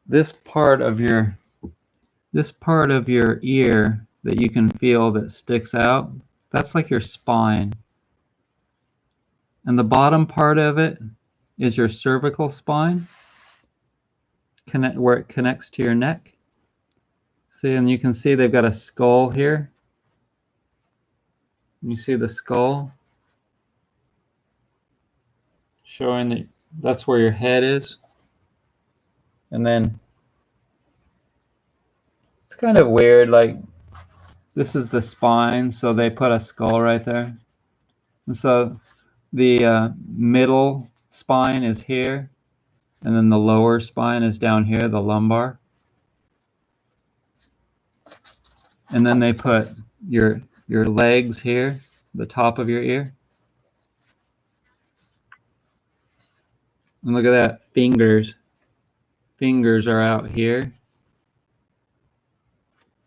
this part of your ear that you can feel that sticks out, that's like your spine. And the bottom part of it is your cervical spine, where it connects to your neck. See, and you can see they've got a skull here. You see the skull? Showing that that's where your head is. And then it's kind of weird, like this is the spine, so they put a skull right there. And so the middle spine is here, and then the lower spine is down here, the lumbar. And then they put your legs here, the top of your ear. And look at that, fingers. Fingers are out here.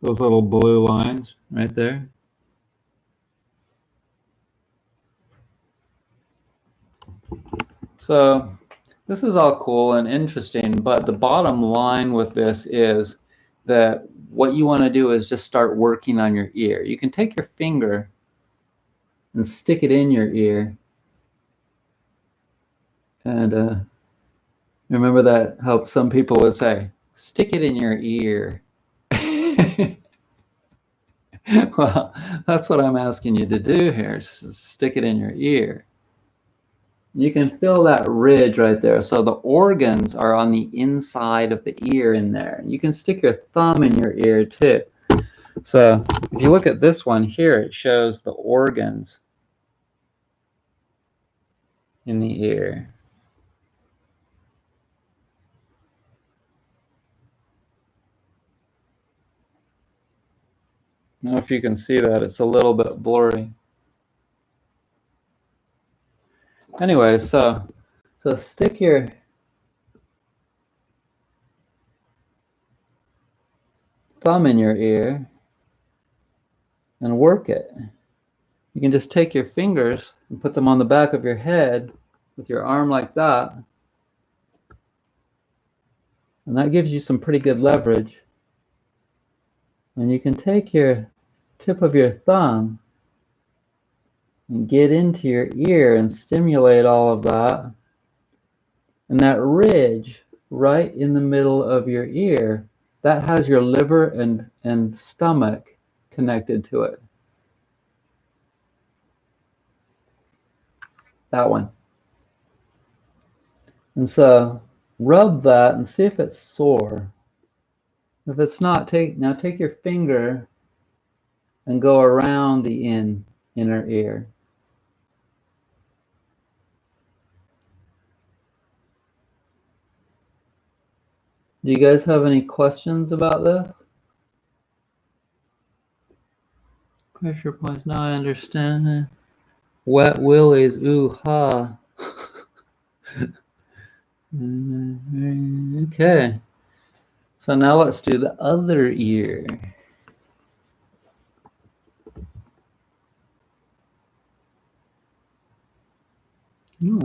Those little blue lines right there. So this is all cool and interesting, but the bottom line with this is that what you want to do is just start working on your ear. You can take your finger and stick it in your ear. And remember that how some people would say, stick it in your ear. Well, that's what I'm asking you to do here. Stick it in your ear. You can feel that ridge right there. So the organs are on the inside of the ear in there. You can stick your thumb in your ear too. So if you look at this one here, it shows the organs in the ear. I don't know if you can see that. It's a little bit blurry. Anyway, so stick your thumb in your ear and work it. You can just take your fingers and put them on the back of your head with your arm like that. And that gives you some pretty good leverage. And you can take your tip of your thumb and get into your ear and stimulate all of that. And that ridge right in the middle of your ear, that has your liver and stomach connected to it. That one. And so rub that and see if it's sore. If it's not, take your finger and go around the inner ear. Do you guys have any questions about this? Pressure points. Now I understand. Wet willies. Ooh ha. Okay. So now let's do the other ear.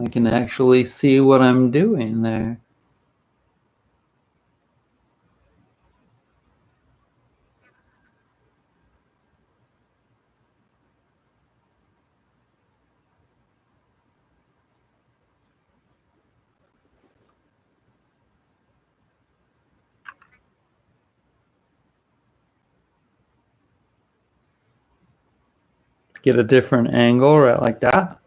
I can actually see what I'm doing there. Get a different angle right like that.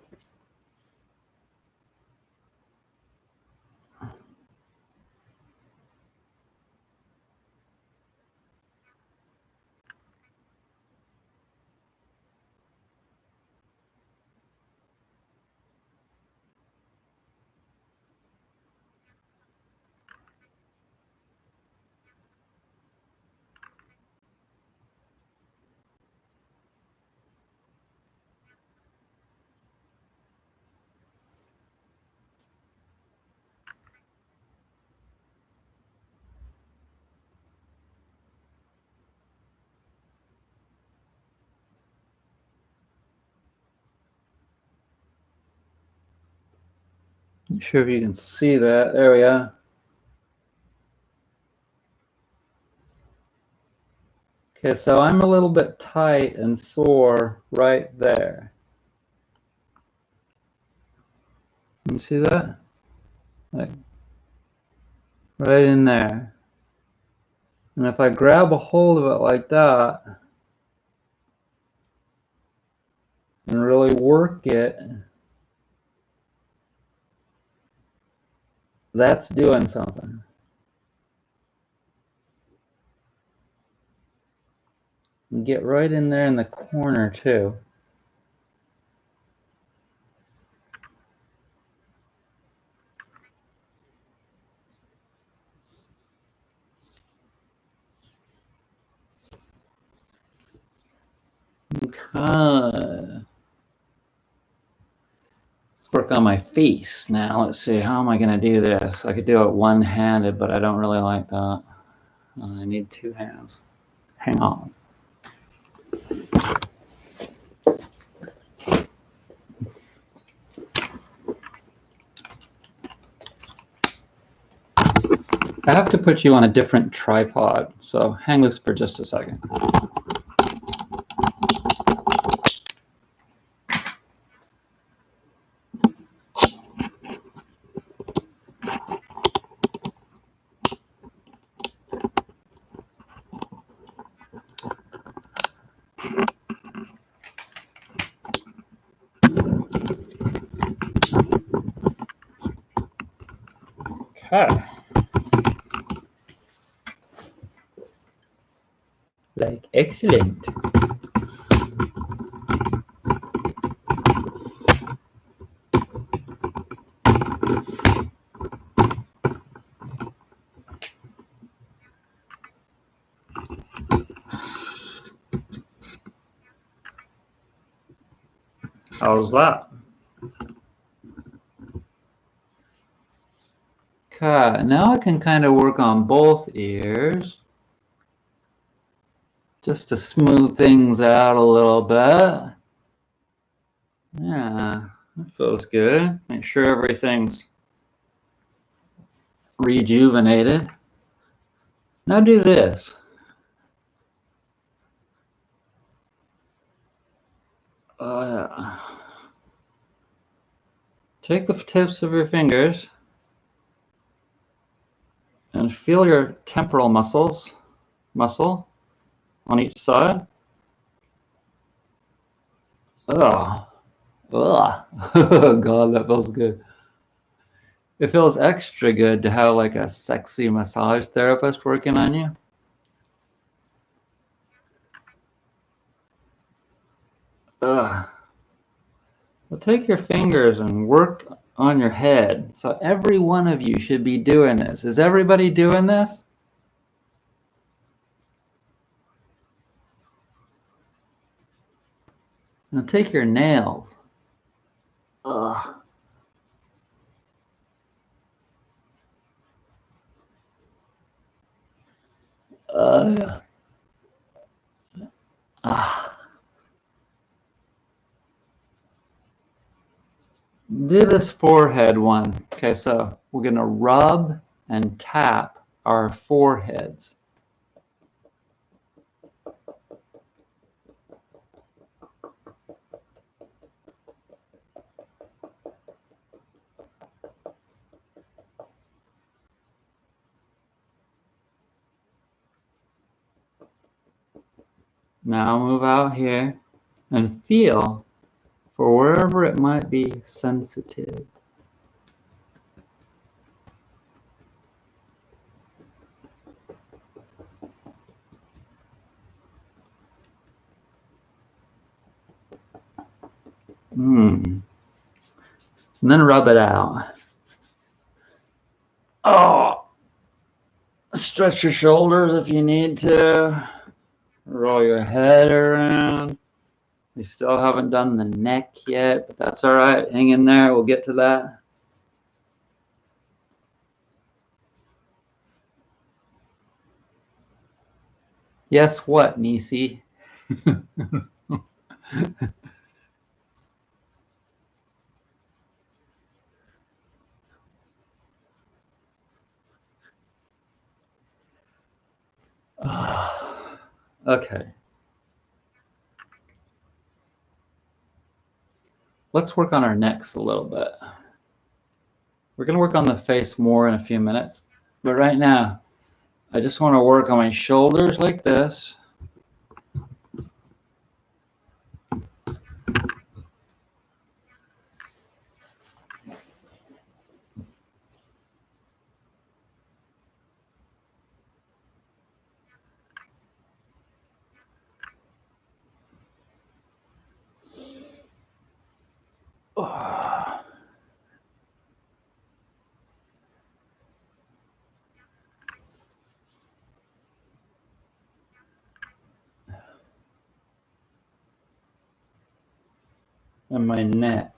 Not sure if you can see that. There we are. Okay, so I'm a little bit tight and sore right there. You see that? Like right in there. And if I grab a hold of it like that and really work it, that's doing something. And get right in there in the corner too. Okay. Let's work on my face now. Let's see, how am I going to do this? I could do it one-handed, but I don't really like that. I need two hands. Hang on. I have to put you on a different tripod, so hang loose for just a second. Okay. Like, excellent. How's that? Okay, now I can kind of work on both ears just to smooth things out a little bit. Yeah, that feels good. Make sure everything's rejuvenated. Now do this. Take the tips of your fingers and feel your temporal muscle on each side. Ugh. Ugh. God, that feels good. It feels extra good to have like a sexy massage therapist working on you. Ugh. Well, take your fingers and work on your head. So every one of you should be doing this. Is everybody doing this? Now take your nails. Ugh. Do this forehead one. Okay, so we're going to rub and tap our foreheads. Now move out here and feel for wherever it might be sensitive. And then rub it out. Oh, stretch your shoulders if you need to. Roll your head around. We still haven't done the neck yet, but that's all right. Hang in there. We'll get to that. Yes, what, Nisi? Okay. Let's work on our necks a little bit. We're going to work on the face more in a few minutes. But right now, I just want to work on my shoulders like this. And my neck.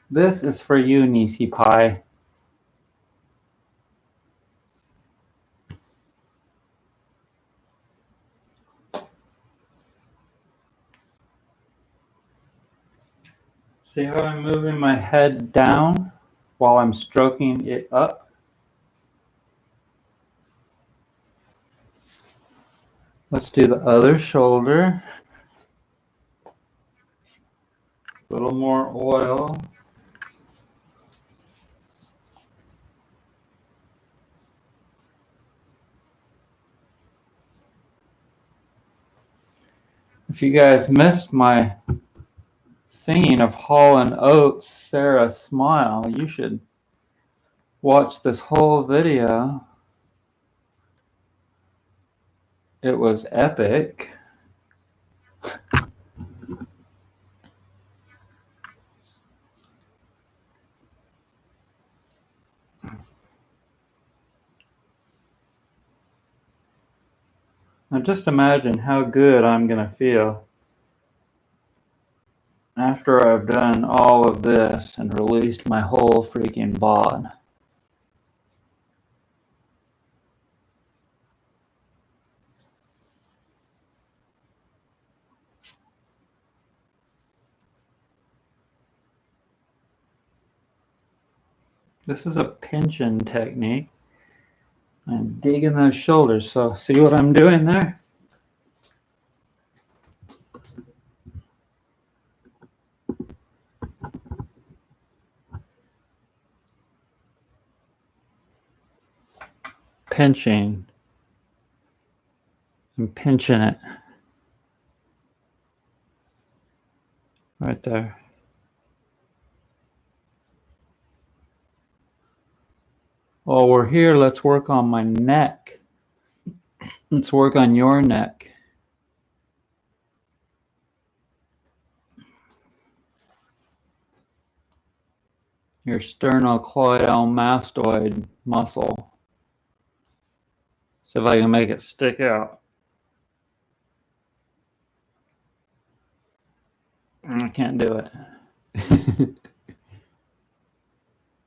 This is for you, Nisi Pie. See how I'm moving my head down while I'm stroking it up? Let's do the other shoulder. A little more oil. If you guys missed my singing of Hall & Oates' Sarah Smile, you should watch this whole video. It was epic. Now just imagine how good I'm going to feel after I've done all of this and released my whole freaking bod. This is a pinching technique. I'm digging those shoulders, so see what I'm doing there? Pinching. I'm pinching it. Right there. While we're here, let's work on my neck. Let's work on your neck. Your sternocleidomastoid muscle. See if I can make it stick out. I can't do it.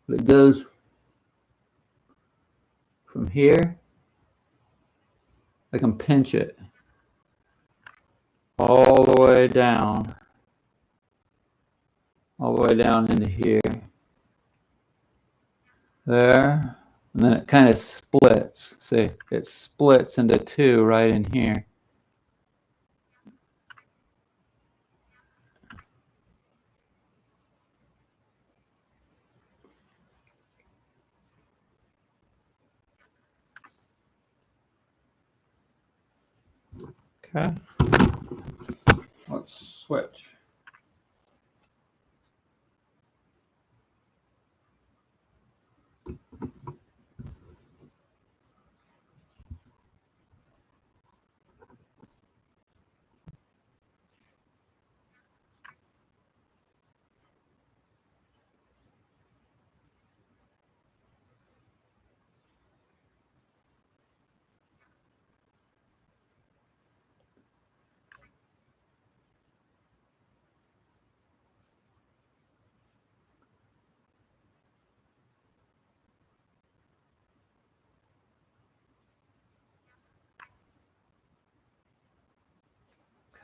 It goes from here. I can pinch it all the way down into here. There. And then it kind of splits. See, it splits into two right in here. Okay. Let's switch.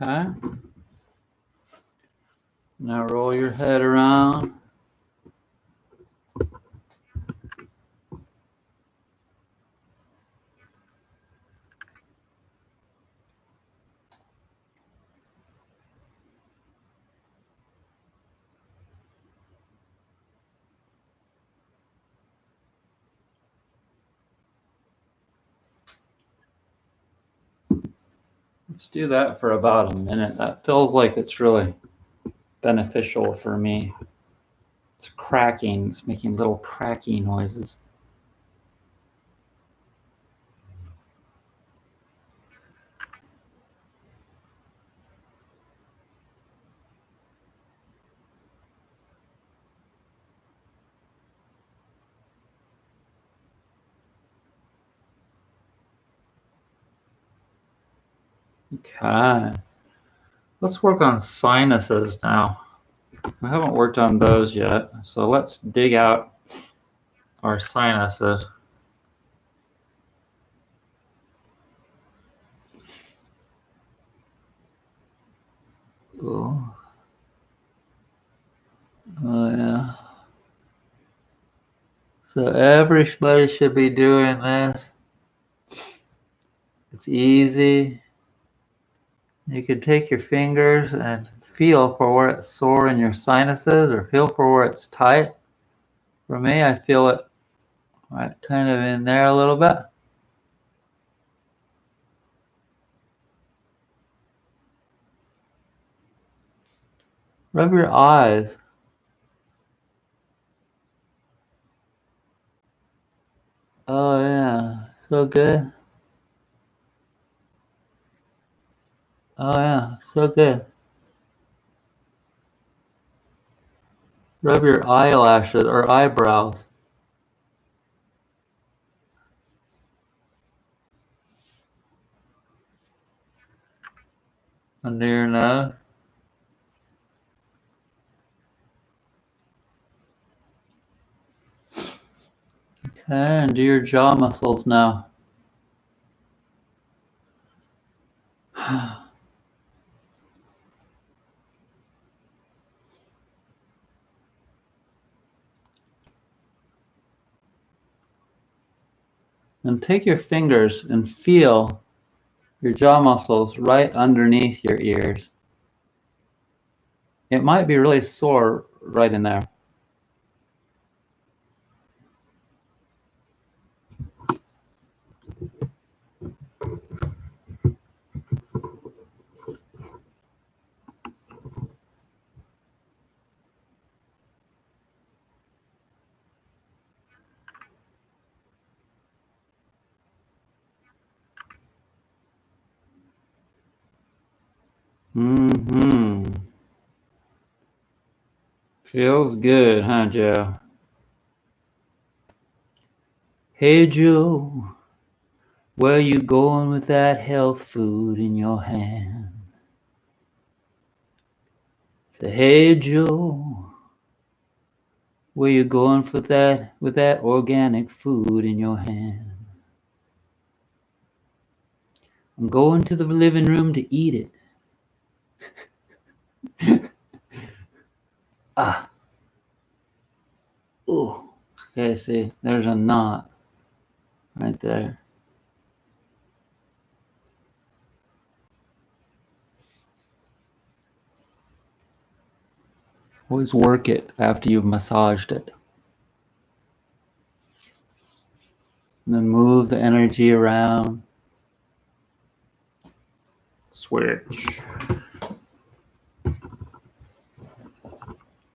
Okay. Now roll your head around. Let's do that for about a minute. That feels like it's really beneficial for me. It's cracking, it's making little cracky noises. Okay. Let's work on sinuses now. We haven't worked on those yet, so let's dig out our sinuses. Oh, oh yeah. So everybody should be doing this. It's easy. You can take your fingers and feel for where it's sore in your sinuses or feel for where it's tight. For me, I feel it right kind of in there a little bit. Rub your eyes. Oh yeah, so good. Oh yeah, so good. Rub your eyelashes or eyebrows. Under your nose. Okay, and do your jaw muscles now. And take your fingers and feel your jaw muscles right underneath your ears. It might be really sore right in there. Mm-hmm. Feels good, huh, Joe? Hey, Joe, where you going with that health food in your hand? Say, hey, Joe, where you going for that with that organic food in your hand? I'm going to the living room to eat it. Ah. Oh. Okay, see, there's a knot right there. Always work it after you've massaged it. And then move the energy around. Switch.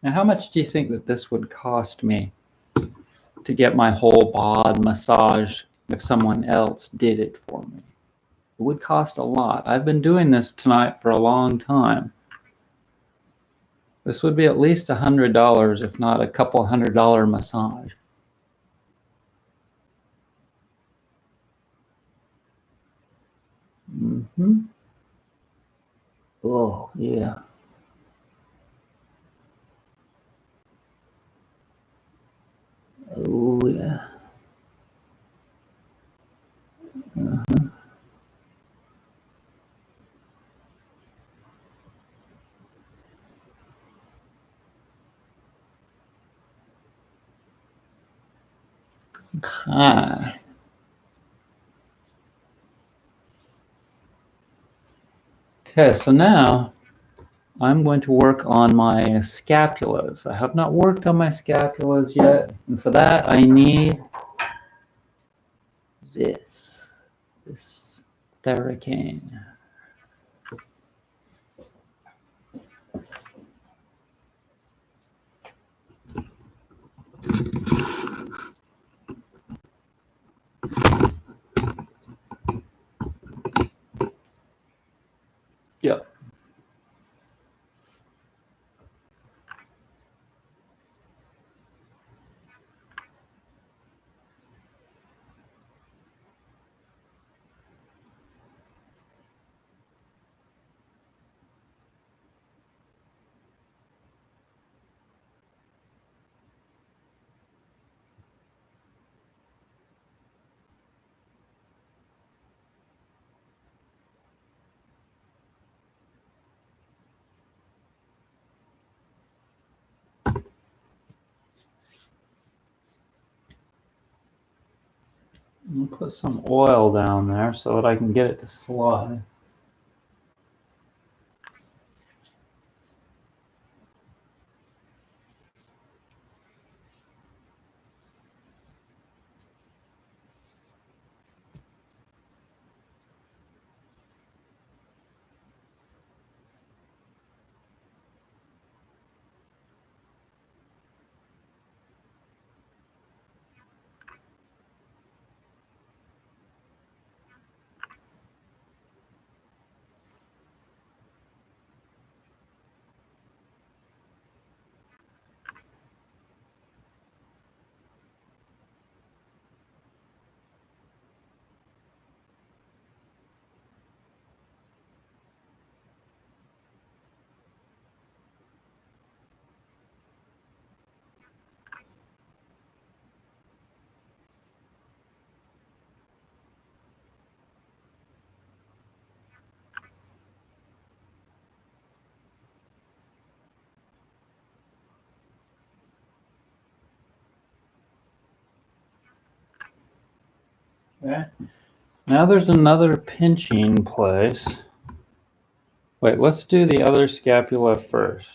Now, how much do you think that this would cost me to get my whole bod massaged if someone else did it for me? It would cost a lot. I've been doing this tonight for a long time. This would be at least $100, if not a couple $100 massage. Mm-hmm. Oh, yeah. Oh, yeah. Uh-huh. Hi. Okay, so now I'm going to work on my scapulas. I have not worked on my scapulas yet, and for that I need this Theracane. Yep. I'll put some oil down there so that I can get it to slide. Okay. Now there's another pinching place. Wait, let's do the other scapula first.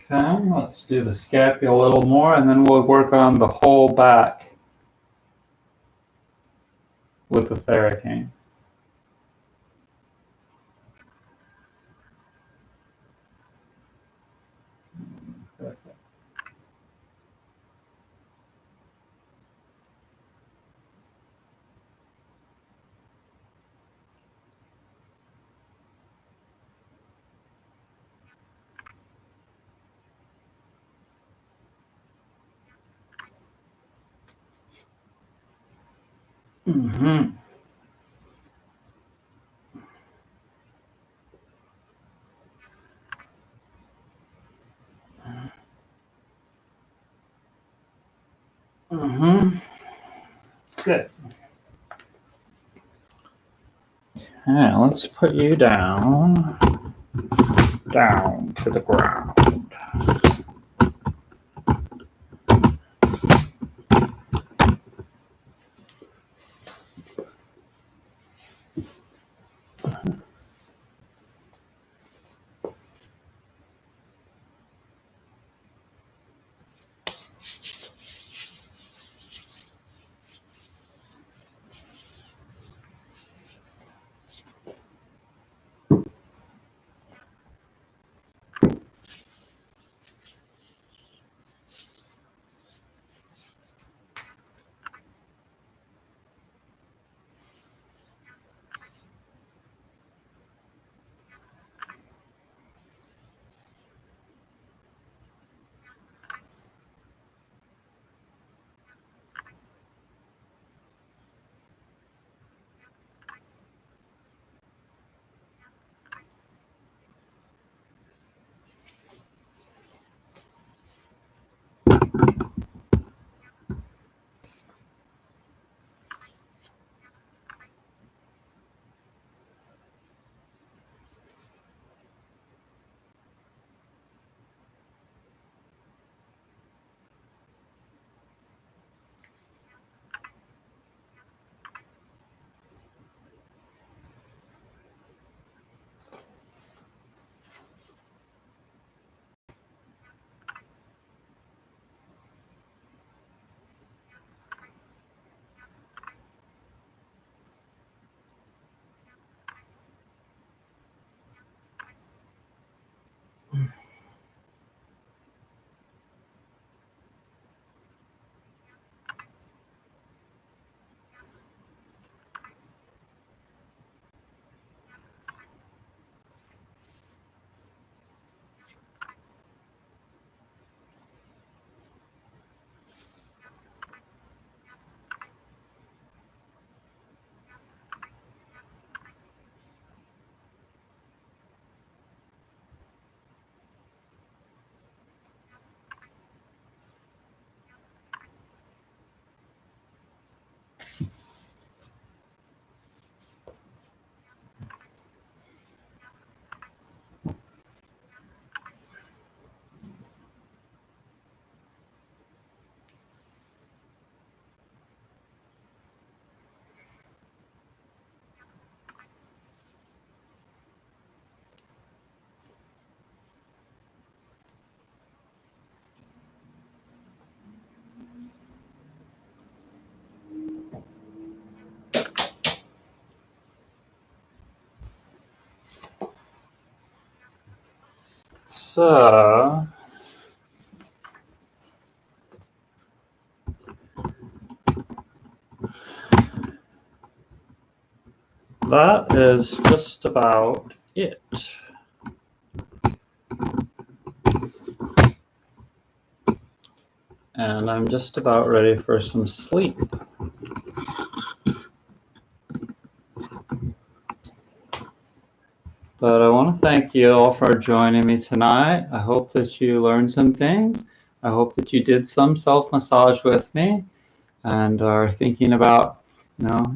Okay, let's do the scapula a little more, and then we'll work on the whole back with the Theracane. Perfect. Mm-hmm. Mm-hmm. Good. Now let's put you down to the ground. So that is just about it. And I'm just about ready for some sleep. But I want to thank you all for joining me tonight. I hope that you learned some things. I hope that you did some self-massage with me and are thinking about,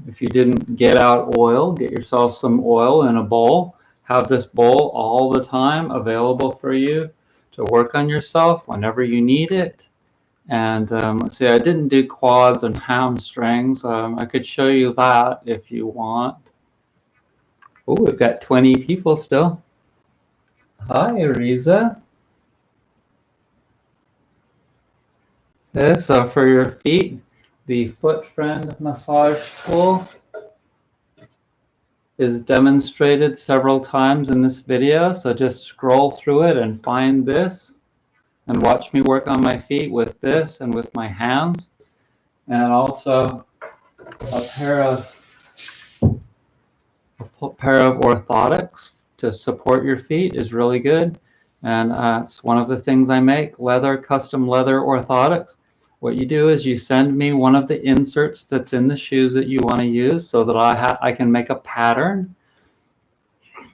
if you didn't get out oil, get yourself some oil in a bowl. Have this bowl all the time available for you to work on yourself whenever you need it. And let's see, I didn't do quads and hamstrings. I could show you that if you want. Oh, we've got 20 people still. Hi, Riza. Okay, so for your feet, the Foot Friend massage tool is demonstrated several times in this video. So just scroll through it and find this and watch me work on my feet with this and with my hands. And also a pair of orthotics to support your feet is really good. And it's one of the things I make, custom leather orthotics. What you do is you send me one of the inserts that's in the shoes that you want to use so that I can make a pattern.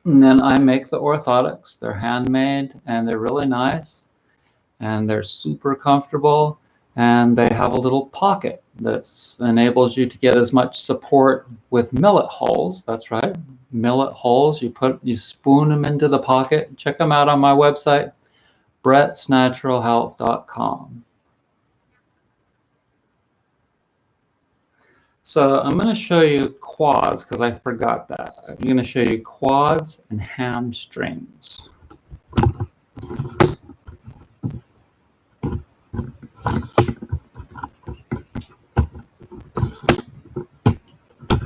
And then I make the orthotics. They're handmade and they're really nice and they're super comfortable, and they have a little pocket that enables you to get as much support with millet holes. That's right, millet holes. You spoon them into the pocket. Check them out on my website, brettsnaturalhealth.com. So I'm going to show you quads because I forgot that. I'm going to show you quads and hamstrings.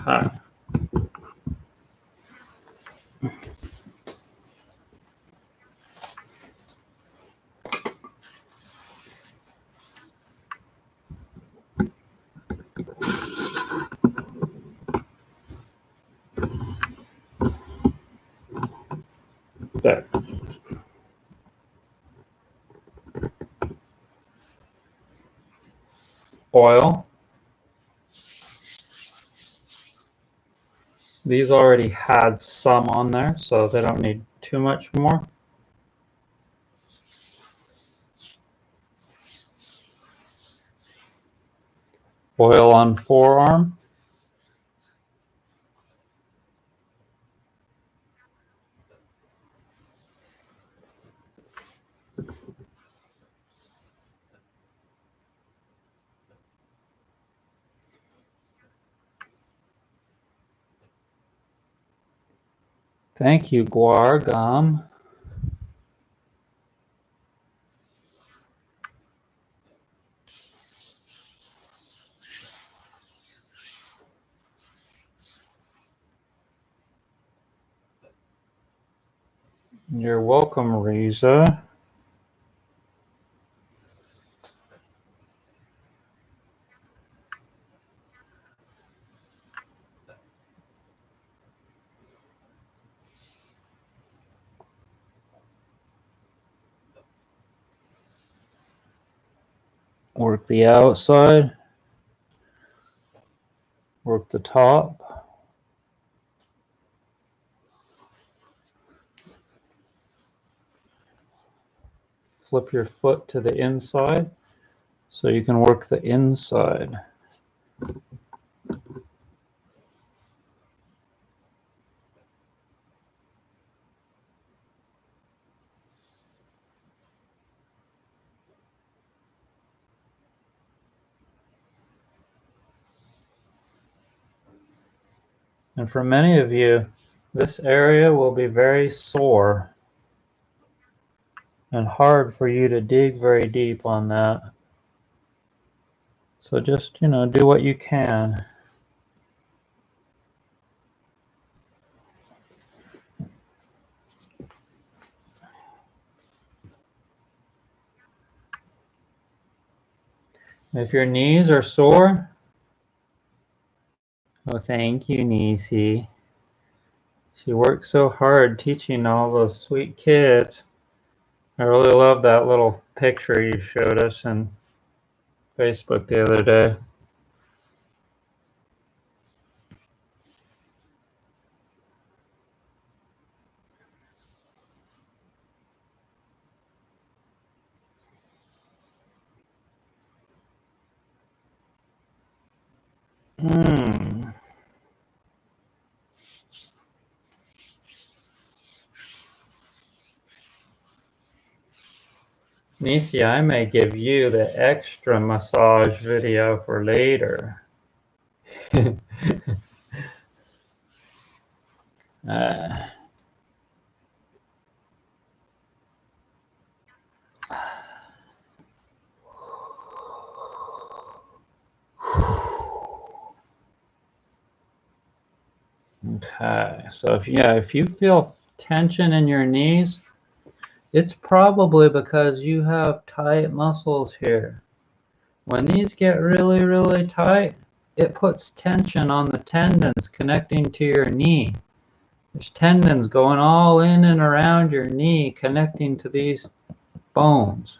Hi. There. Oil. These already had some on there, so they don't need too much more. Oil on forearm. Thank you, Guar Gum. You're welcome, Riza. Work the outside. Work the top. Flip your foot to the inside so you can work the inside. And for many of you, this area will be very sore and hard for you to dig very deep on that. So just, do what you can. If your knees are sore, oh, thank you, Nisi. She worked so hard teaching all those sweet kids. I really love that little picture you showed us in Facebook the other day. Nisi, I may give you the extra massage video for later. Okay, so if you feel tension in your knees, it's probably because you have tight muscles here. When these get really, really tight, it puts tension on the tendons connecting to your knee. There's tendons going all in and around your knee connecting to these bones.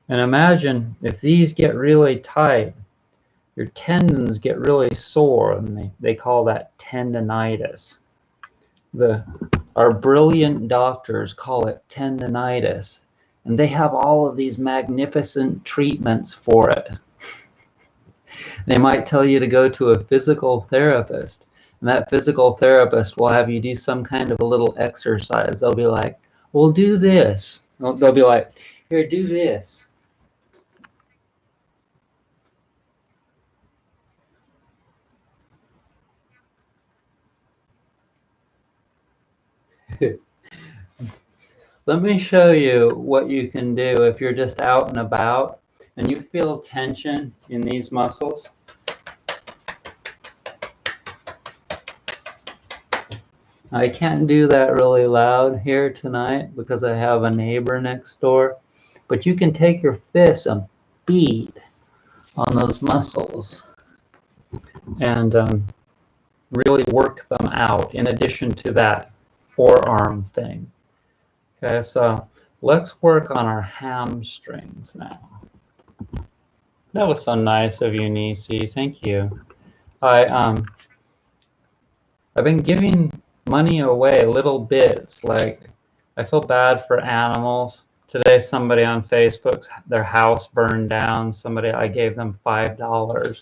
And imagine if these get really tight, your tendons get really sore, and they call that tendonitis. Our brilliant doctors call it tendonitis, and they have all of these magnificent treatments for it. They might tell you to go to a physical therapist, and that physical therapist will have you do some kind of a little exercise. They'll be like, well, do this. They'll be like, here, do this. Let me show you what you can do if you're just out and about and you feel tension in these muscles. I can't do that really loud here tonight because I have a neighbor next door, but you can take your fist and beat on those muscles and really work them out in addition to that forearm thing. Okay, so let's work on our hamstrings now. That was so nice of you, Nisi. Thank you. I've been giving money away little bits. Like, I feel bad for animals. Today, somebody on Facebook, their house burned down. Somebody, I gave them $5.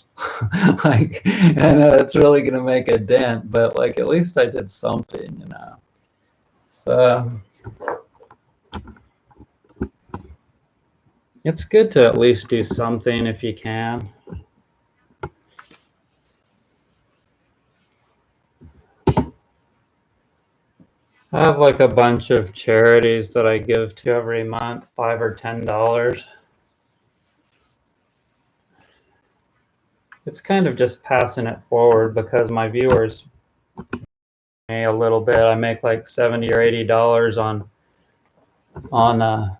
Like, I know it's really going to make a dent, but like, at least I did something, you know. So it's good to at least do something if you can. I have like a bunch of charities that I give to every month, $5 or $10. It's kind of just passing it forward because my viewers pay a little bit. I make like $70 or $80 on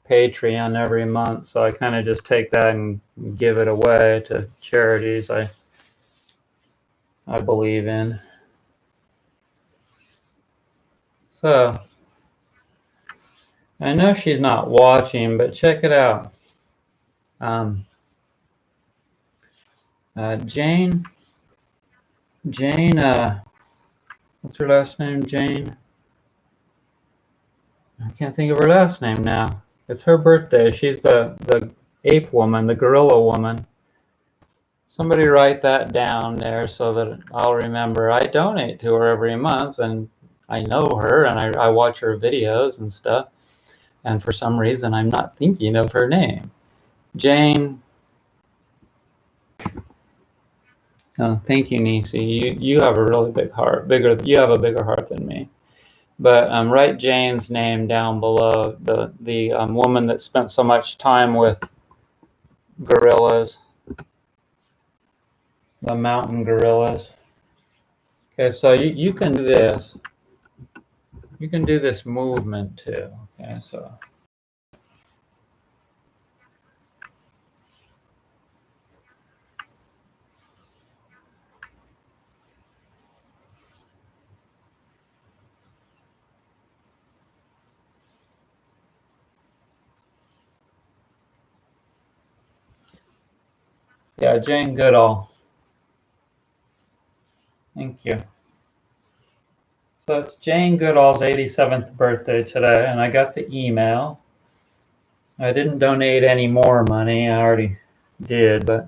Patreon every month, so I kind of just take that and give it away to charities I believe in. So I know she's not watching, but check it out. Jane, what's her last name? Jane? I can't think of her last name now. It's her birthday. She's the ape woman, the gorilla woman. Somebody write that down there so that I'll remember. I donate to her every month, and I know her, and I watch her videos and stuff. And for some reason, I'm not thinking of her name. Jane. Oh, thank you, Nisi. You have a really big heart. You have a bigger heart than me. But write Jane's name down below. The woman that spent so much time with gorillas, the mountain gorillas. Okay, so you can do this. You can do this movement too. Okay, so. Yeah, Jane Goodall. Thank you. So it's Jane Goodall's 87th birthday today, and I got the email. I didn't donate any more money. I already did, but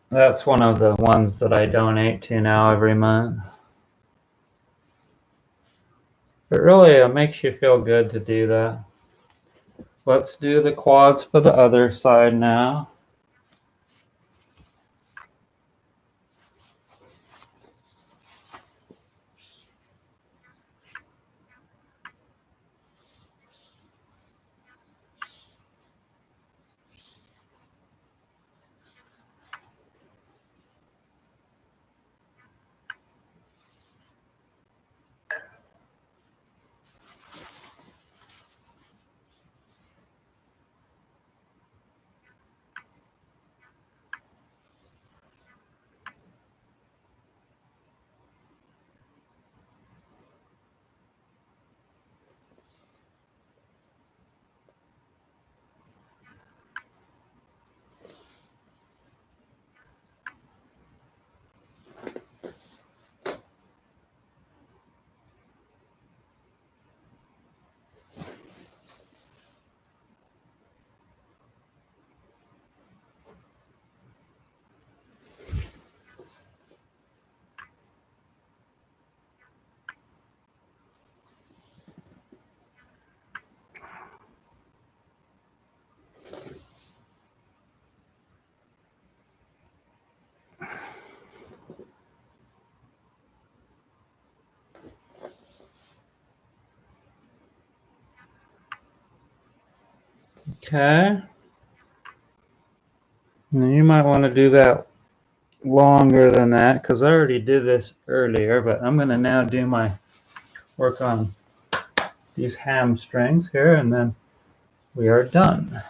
that's one of the ones that I donate to now every month. But really, it makes you feel good to do that. Let's do the quads for the other side now. Okay. Now you might want to do that longer than that because I already did this earlier, but I'm going to now do my work on these hamstrings here, and then we are done.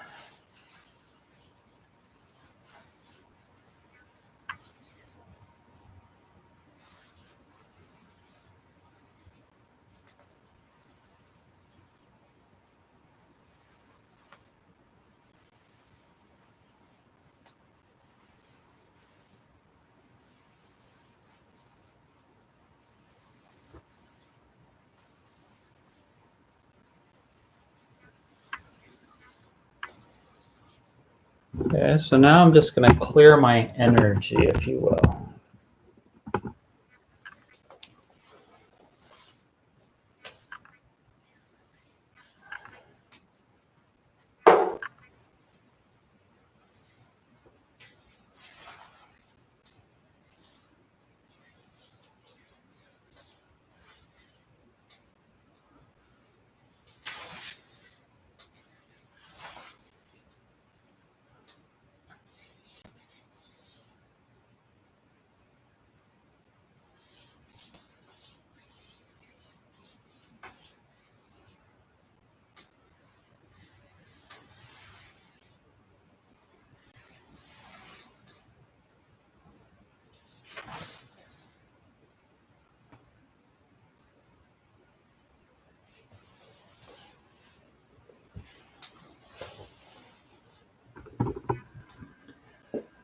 Okay, so now I'm just going to clear my energy, if you will.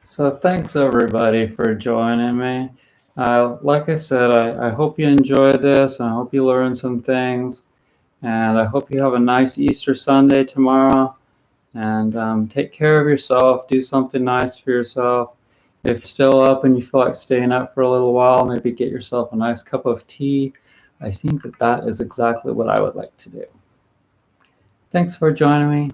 So thanks everybody for joining me. Like I said, I hope you enjoyed this, and I hope you learned some things, and I hope you have a nice Easter Sunday tomorrow, and take care of yourself. Do something nice for yourself. If you're still up and you feel like staying up for a little while, maybe get yourself a nice cup of tea. I think that is exactly what I would like to do. Thanks for joining me.